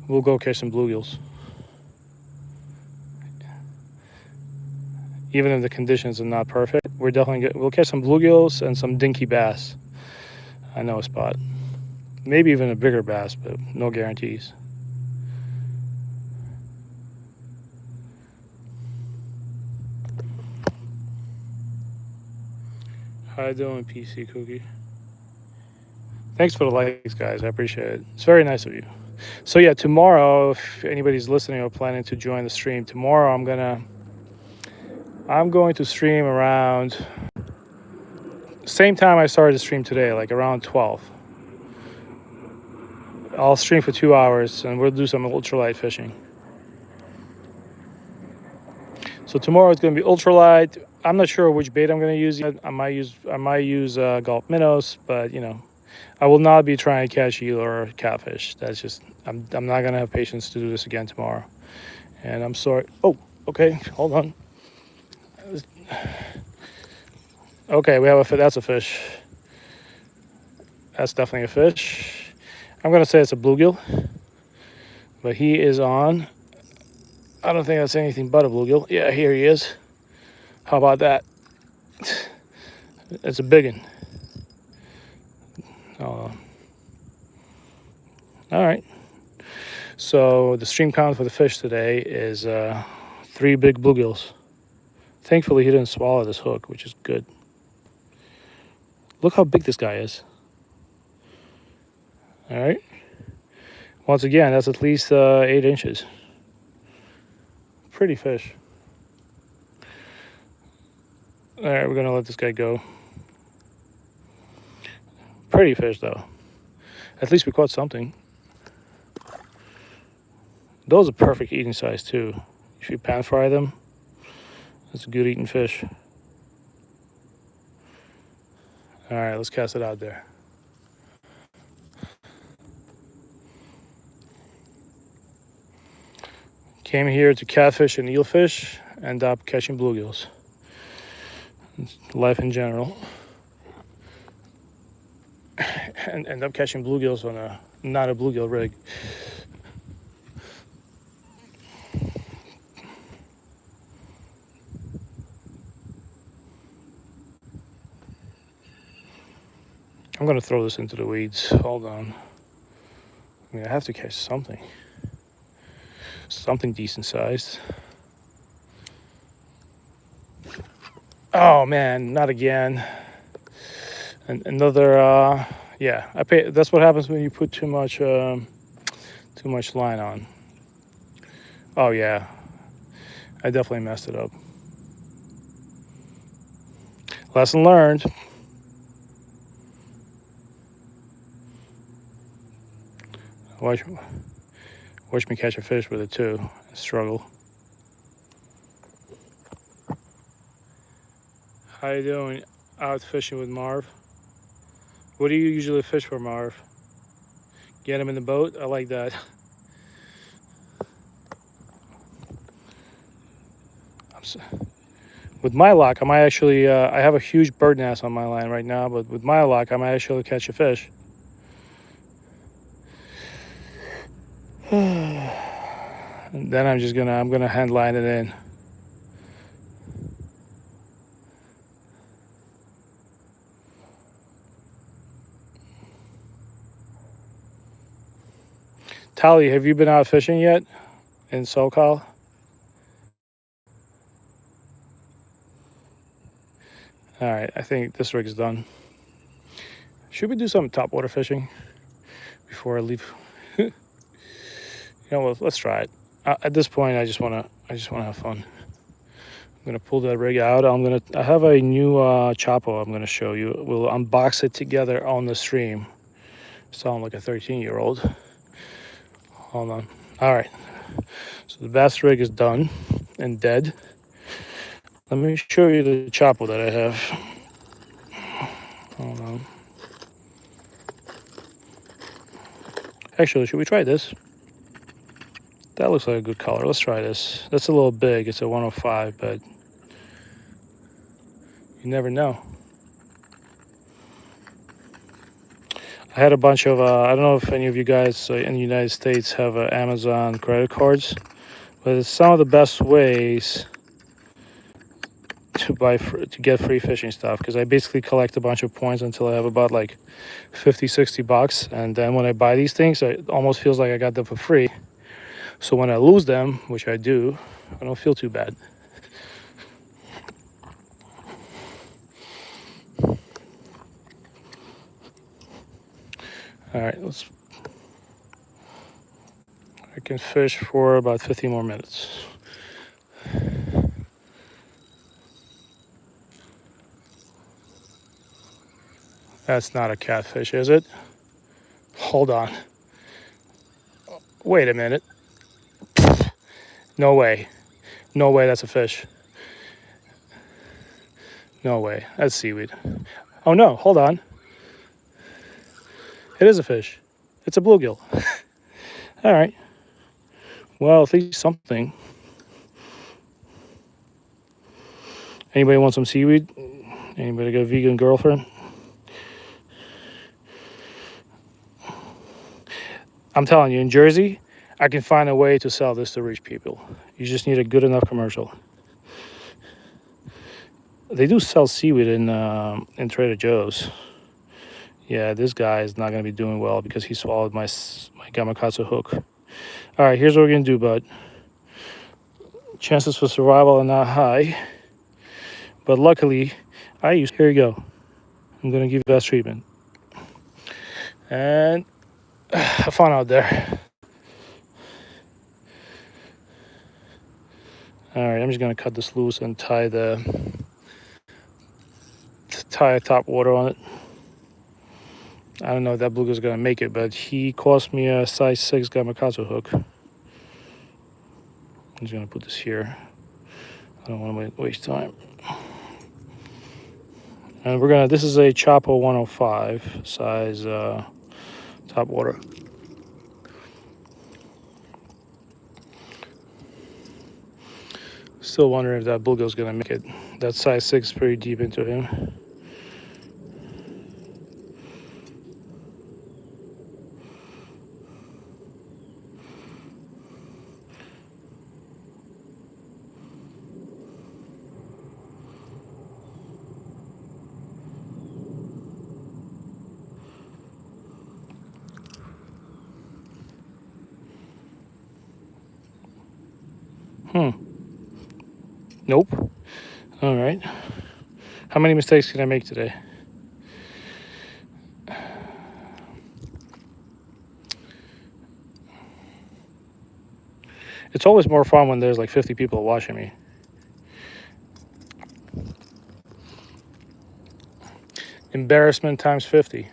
We'll go catch some bluegills. Even if the conditions are not perfect, we'll catch some bluegills and some dinky bass. I know a spot. Maybe even a bigger bass, but no guarantees. How you doing, PC Cookie? Thanks for the likes, guys. I appreciate it. It's very nice of you. So yeah, tomorrow, if anybody's listening or planning to join the stream, tomorrow I'm going to stream around same time I started the stream today, like around 12. I'll stream for 2 hours, and we'll do some ultralight fishing. So tomorrow it's going to be ultralight. I'm not sure which bait I'm going to use yet. I might use Gulf minnows, but I will not be trying to catch eel or catfish. That's just I'm not going to have patience to do this again tomorrow. And I'm sorry. Oh, okay, hold on. Okay, that's a fish. That's definitely a fish. I'm going to say it's a bluegill, but he is on. I don't think that's anything but a bluegill. Yeah, here he is. How about that? It's a big one. Oh. All right. So the stream count for the fish today is 3 big bluegills. Thankfully, he didn't swallow this hook, which is good. Look how big this guy is. All right. Once again, that's at least 8 inches. Pretty fish. All right, we're going to let this guy go. Pretty fish, though. At least we caught something. Those are perfect eating size, too. If you pan fry them, that's a good eating fish. All right, let's cast it out there. Came here to catfish and eelfish, end up catching bluegills. Life in general. And end up catching bluegills on a not a bluegill rig. I'm gonna throw this into the weeds. Hold on. I mean, I have to catch something. Something decent sized. Oh man, not again. And another yeah, that's what happens when you put too much line on. Oh yeah, I definitely messed it up. Lesson learned. Watch me catch a fish with it too. Struggle. How you doing? Out fishing with Marv. What do you usually fish for, Marv? Get him in the boat? I like that. With my luck, I might actually, I have a huge bird nest on my line right now, but with my luck, I might actually catch a fish. And then I'm gonna hand line it in. Tally, have you been out fishing yet in SoCal? All right, I think this rig is done. Should we do some topwater fishing before I leave? You know what? Let's try it. At this point, I just wanna have fun. I'm gonna pull that rig out. I have a new Chapo. I'm gonna show you. We'll unbox it together on the stream. Sound like a 13-year-old. Hold on. All right. So the bass rig is done and dead. Let me show you the Chapo that I have. Hold on. Actually, should we try this? That looks like a good color. Let's try this. That's a little big. It's a 105, but you never know. I had a bunch of, I don't know if any of you guys in the United States have Amazon credit cards, but it's some of the best ways to get free fishing stuff, because I basically collect a bunch of points until I have about like 50-60 bucks, and then when I buy these things, it almost feels like I got them for free. So when I lose them, which I do, I don't feel too bad. All right, I can fish for about 15 more minutes. That's not a catfish, is it? Hold on. Wait a minute. No way. No way that's a fish. No way. That's seaweed. Oh no, hold on. It is a fish. It's a bluegill. All right. Well, at least something. Anybody want some seaweed? Anybody got a vegan girlfriend? I'm telling you, in Jersey, I can find a way to sell this to rich people. You just need a good enough commercial. They do sell seaweed in Trader Joe's. Yeah, this guy is not going to be doing well because he swallowed my gamakatsu hook. All right, here's what we're going to do, bud. Chances for survival are not high, but luckily, here you go. I'm going to give you best treatment. And have fun out there. All right, I'm just going to cut this loose and tie a top water on it. I don't know if that bluegill is going to make it, but he cost me a size 6 gamakatsu hook. I'm just going to put this here. I don't want to waste time. And this is a Chapo 105 size top water. Still wondering if that bluegill's gonna make it. That size 6 is pretty deep into him. Nope. All right. How many mistakes can I make today? It's always more fun when there's like 50 people watching me. Embarrassment times 50.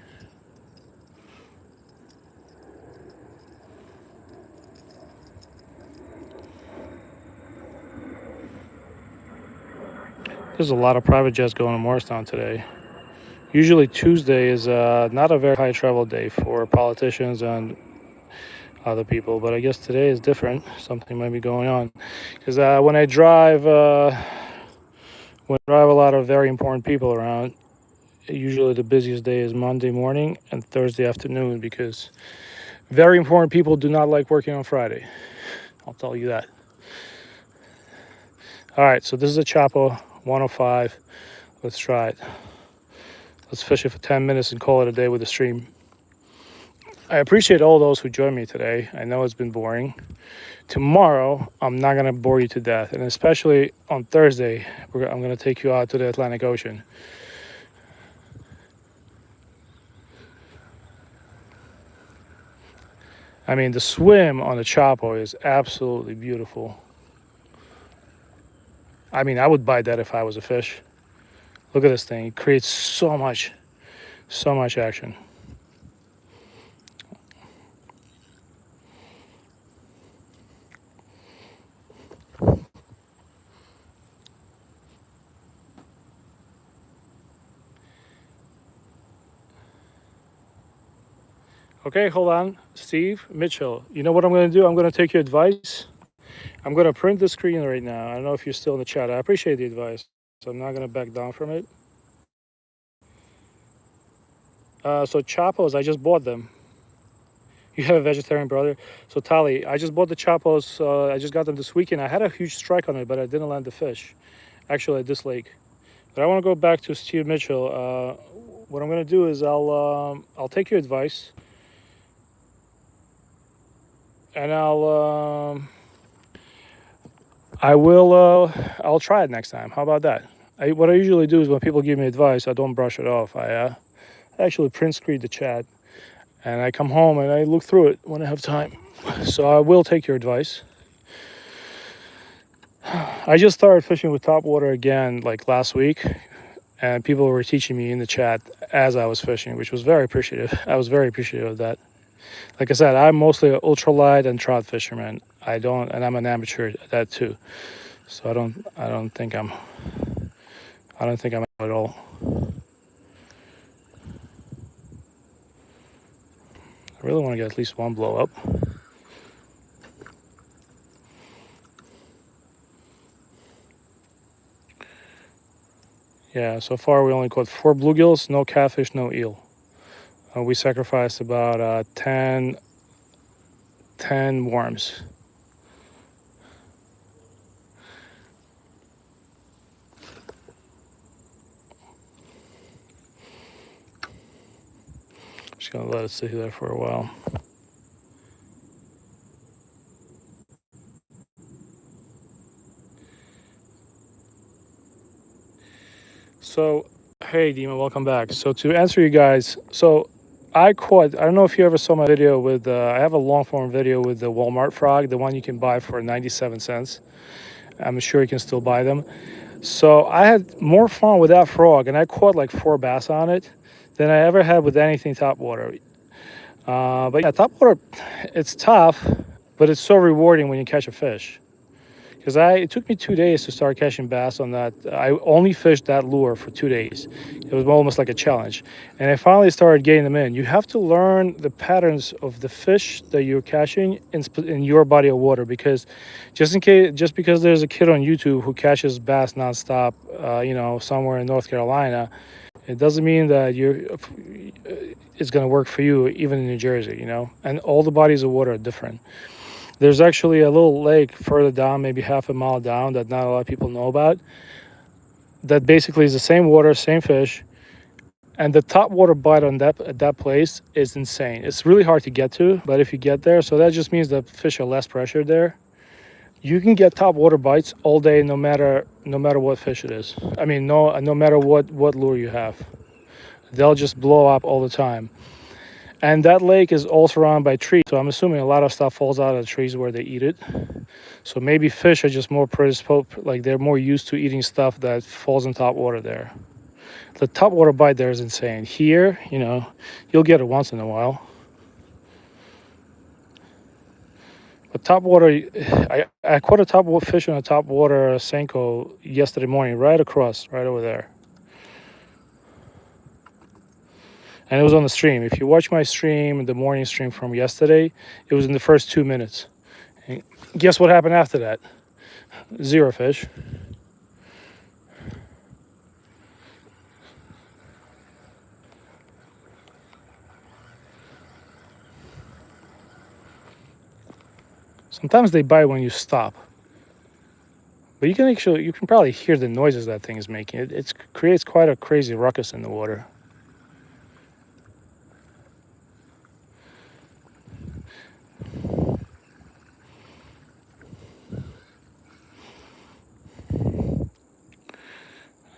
There's a lot of private jets going to Morristown today. Usually Tuesday is not a very high travel day for politicians and other people, but I guess today is different. Something might be going on. Because when I drive a lot of very important people around, usually the busiest day is Monday morning and Thursday afternoon, because very important people do not like working on Friday. I'll tell you that. All right, so this is a Chapo 105. Let's try it. Let's fish it for 10 minutes and call it a day with the stream. I appreciate all those who joined me today. I know it's been boring. Tomorrow, I'm not going to bore you to death. And especially on Thursday, I'm going to take you out to the Atlantic Ocean. I mean, the swim on the Chapo is absolutely beautiful. I mean, I would buy that if I was a fish. Look at this thing. It creates so much action. Okay, hold on. Steve Mitchell, you know what I'm going to do? I'm going to take your advice. I'm going to print the screen right now. I don't know if you're still in the chat. I appreciate the advice, so I'm not going to back down from it. So Chapos, I just bought them. You have a vegetarian brother. So Tali, I just bought the Chapos. I just got them this weekend. I had a huge strike on it, but I didn't land the fish. Actually, at this lake. But I want to go back to Steve Mitchell. What I'm going to do is I'll take your advice, and I'll try it next time. How about that? What I usually do is when people give me advice, I don't brush it off. I actually print screen the chat, and I come home and I look through it when I have time. So I will take your advice. I just started fishing with Topwater again like last week, and people were teaching me in the chat as I was fishing, which was very appreciative. I was very appreciative of that. Like I said, I'm mostly an ultralight and trout fisherman. And I'm an amateur at that too. So I don't think I'm at all. I really want to get at least one blow up. Yeah, so far we only caught 4 bluegills, no catfish, no eel. We sacrificed about 10 worms. Just gonna let it sit there for a while. So, hey Dima, welcome back. So to answer you guys, so I don't know if you ever saw my video with, I have a long form video with the Walmart frog, the one you can buy for 97 cents. I'm sure you can still buy them. So I had more fun with that frog, and I caught like 4 bass on it than I ever had with anything topwater. But yeah, topwater, it's tough, but it's so rewarding when you catch a fish. because it took me 2 days to start catching bass on that. I only fished that lure for 2 days. It was almost like a challenge, and I finally started getting them in. You have to learn the patterns of the fish that you're catching in your body of water, because just because there's a kid on YouTube who catches bass nonstop, somewhere in North Carolina, it doesn't mean that it's going to work for you even in New Jersey, and all the bodies of water are different. There's actually a little lake further down, maybe half a mile down, that not a lot of people know about, that basically is the same water, same fish, and the top water bite on that place is insane. It's really hard to get to, but if you get there, so that just means that fish are less pressured there. You can get top water bites all day, no matter what fish it is. I mean, no matter what lure you have, they'll just blow up all the time. And that lake is all surrounded by trees, so I'm assuming a lot of stuff falls out of the trees where they eat it. So maybe fish are just more predisposed, like they're more used to eating stuff that falls in top water there. The top water bite there is insane. Here, you'll get it once in a while. But top water, I caught a top water fish on a top water Senko yesterday morning, right over there. And it was on the stream. If you watch my stream, the morning stream from yesterday, it was in the first 2 minutes. And guess what happened after that? Zero fish. Sometimes they bite when you stop. But you can probably hear the noises that thing is making. It creates quite a crazy ruckus in the water.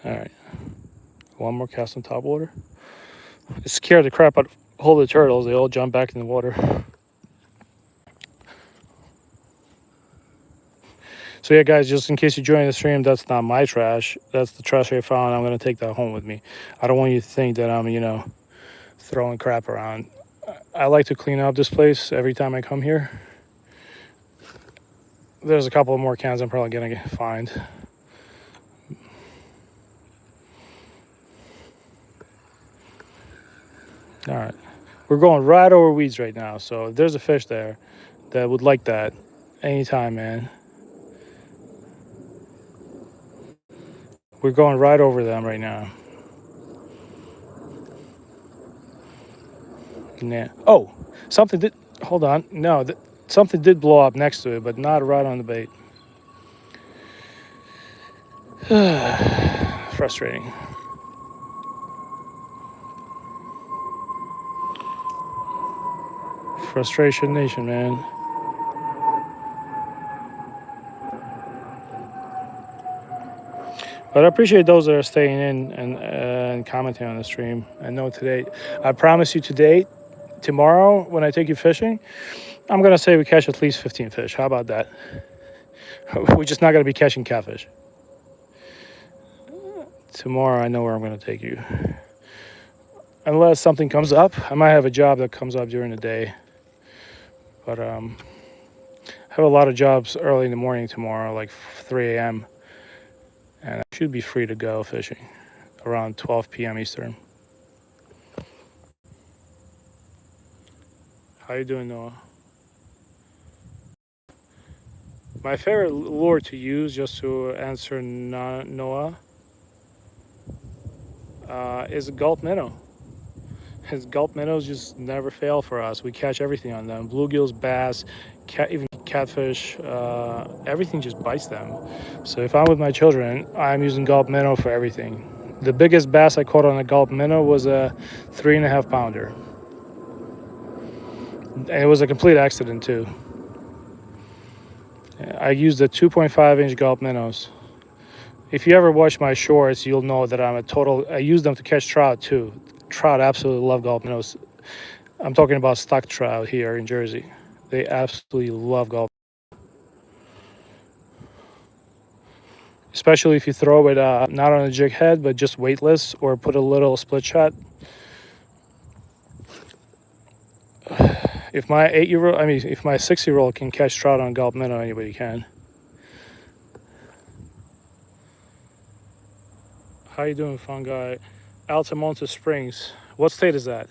All right, one more cast on top water. It scared the crap out of all the turtles. They all jump back in the water. So yeah, guys, just in case you join the stream, that's not my trash. That's the trash I found. I'm gonna take that home with me. I don't want you to think that I'm, throwing crap around. I like to clean up this place every time I come here. There's a couple of more cans I'm probably gonna find. All right, we're going right over weeds right now. So if there's a fish there that would like that, anytime, man. We're going right over them right now. Yeah. Oh, something did. Hold on. No, something did blow up next to it, but not right on the bait. Frustrating. Frustration Nation, man. But I appreciate those that are staying in and commenting on the stream. I know today, I promise you today, tomorrow when I take you fishing, I'm gonna say we catch at least 15 fish. How about that? We're just not gonna be catching catfish. Tomorrow I know where I'm gonna take you. Unless something comes up. I might have a job that comes up during the day. But I have a lot of jobs early in the morning tomorrow, like 3 a.m. And I should be free to go fishing around 12 p.m. Eastern. How you doing, Noah? My favorite lure to use, just to answer Noah, is a gulp minnow. His gulp minnows just never fail for us. We catch everything on them. Bluegills, bass, even catfish, everything just bites them. So if I'm with my children, I'm using gulp minnow for everything. The biggest bass I caught on a gulp minnow was a 3.5 pounder. And it was a complete accident too. I used the 2.5-inch gulp minnows. If you ever watch my shorts, you'll know that I use them to catch trout too. Trout absolutely love gulp minnows. I'm talking about stock trout here in Jersey. They absolutely love gulp. Especially if you throw it not on a jig head, but just weightless, or put a little split shot. If my 6-year-old can catch trout on gulp minnow, anybody can. How you doing, Fungi? Altamonte Springs. What state is that?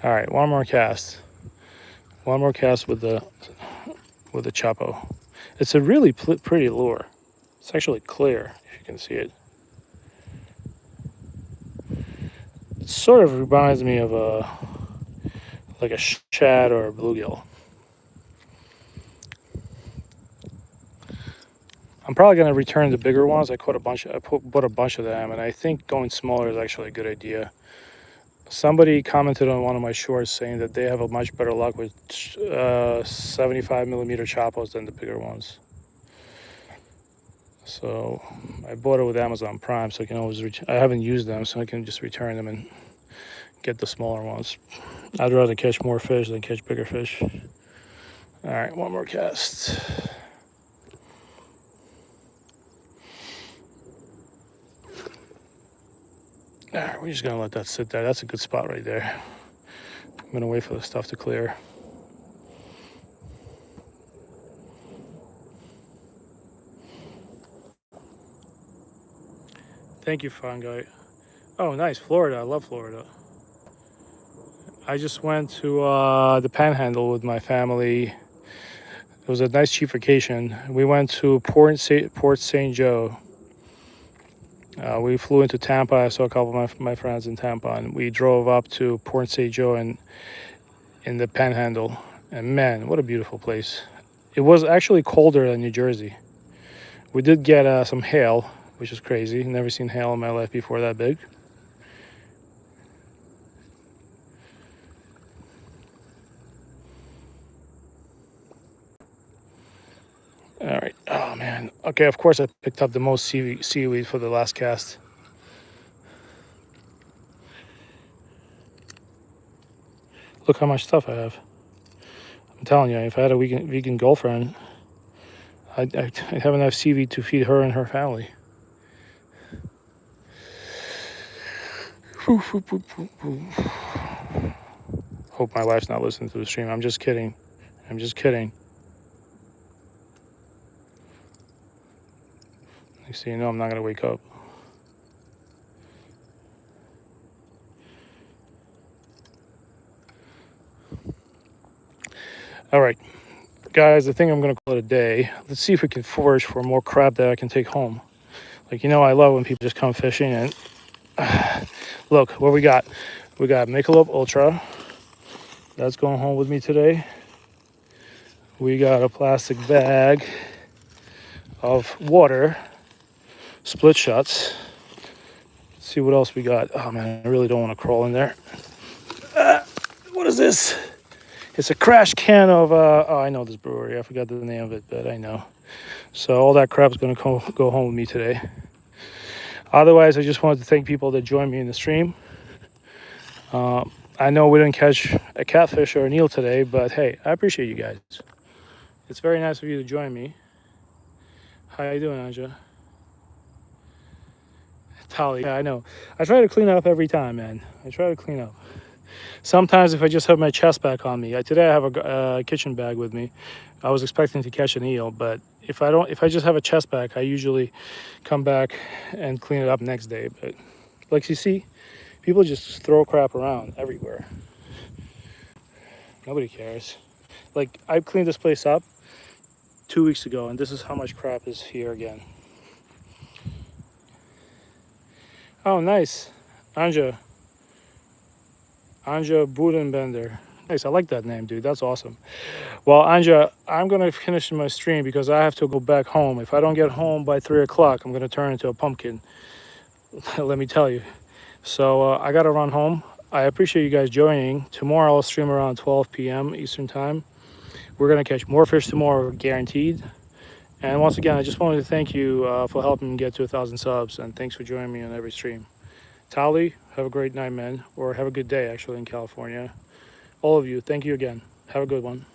All right, one more cast. One more cast with the Chapo. It's a really pretty lure. It's actually clear, if you can see it. It sort of reminds me of like a shad or a bluegill. I'm probably going to return the bigger ones. I bought a bunch of them, and I think going smaller is actually a good idea. Somebody commented on one of my shorts saying that they have a much better luck with 75 millimeter chapos than the bigger ones. So I bought it with Amazon Prime, so I can always I haven't used them, so I can just return them and get the smaller ones. I'd rather catch more fish than catch bigger fish. All right, one more cast. All right, we're just gonna let that sit there. That's a good spot right there. I'm gonna wait for the stuff to clear. Thank you, Fungi. Oh, nice, Florida. I love Florida. I just went to the Panhandle with my family. It was a nice cheap vacation. We went to Port St. Joe. We flew into Tampa. I saw a couple of my friends in Tampa, and we drove up to Port St. Joe in the Panhandle. And man, what a beautiful place. It was actually colder than New Jersey. We did get some hail, which is crazy. Never seen hail in my life before that big. All right. Oh, man. Okay, of course I picked up the most seaweed for the last cast. Look how much stuff I have. I'm telling you, if I had a vegan girlfriend, I'd have enough seaweed to feed her and her family. Hope my wife's not listening to the stream. I'm just kidding. I'm just kidding. Next thing you know, I'm not going to wake up. All right, guys, I think I'm going to call it a day. Let's see if we can forage for more crab that I can take home. Like, you know, I love when people just come fishing and look what we got. We got Michelob Ultra. That's going home with me today. We got a plastic bag of water, split shots. Let's see what else we got. Oh man, I really don't want to crawl in there. What is this? It's a crash can of, oh, I know this brewery. I forgot the name of it, but I know. So all that crap's going to go home with me today. Otherwise, I just wanted to thank people that joined me in the stream. I know we didn't catch a catfish or an eel today, but hey, I appreciate you guys. It's very nice of you to join me. How you doing, Anja? Tali, yeah, I know. I try to clean up every time, man. I try to clean up. Sometimes if I just have my chest back on me. Today I have a kitchen bag with me. I was expecting to catch an eel, but if I just have a chest bag, I usually come back and clean it up next day. But like you see, people just throw crap around everywhere. Nobody cares. Like, I cleaned this place up 2 weeks ago, and this is how much crap is here again. Oh, nice. Anja Budenbender. Nice, I like that name, dude. That's awesome. Well, Anja, I'm going to finish my stream because I have to go back home. If I don't get home by 3 o'clock, I'm going to turn into a pumpkin. Let me tell you. So I got to run home. I appreciate you guys joining. Tomorrow I'll stream around 12 p.m. Eastern Time. We're going to catch more fish tomorrow, guaranteed. And once again, I just wanted to thank you for helping me get to 1,000 subs. And thanks for joining me on every stream. Tali, have a great night, man. Or have a good day, actually, in California. All of you, thank you again. Have a good one.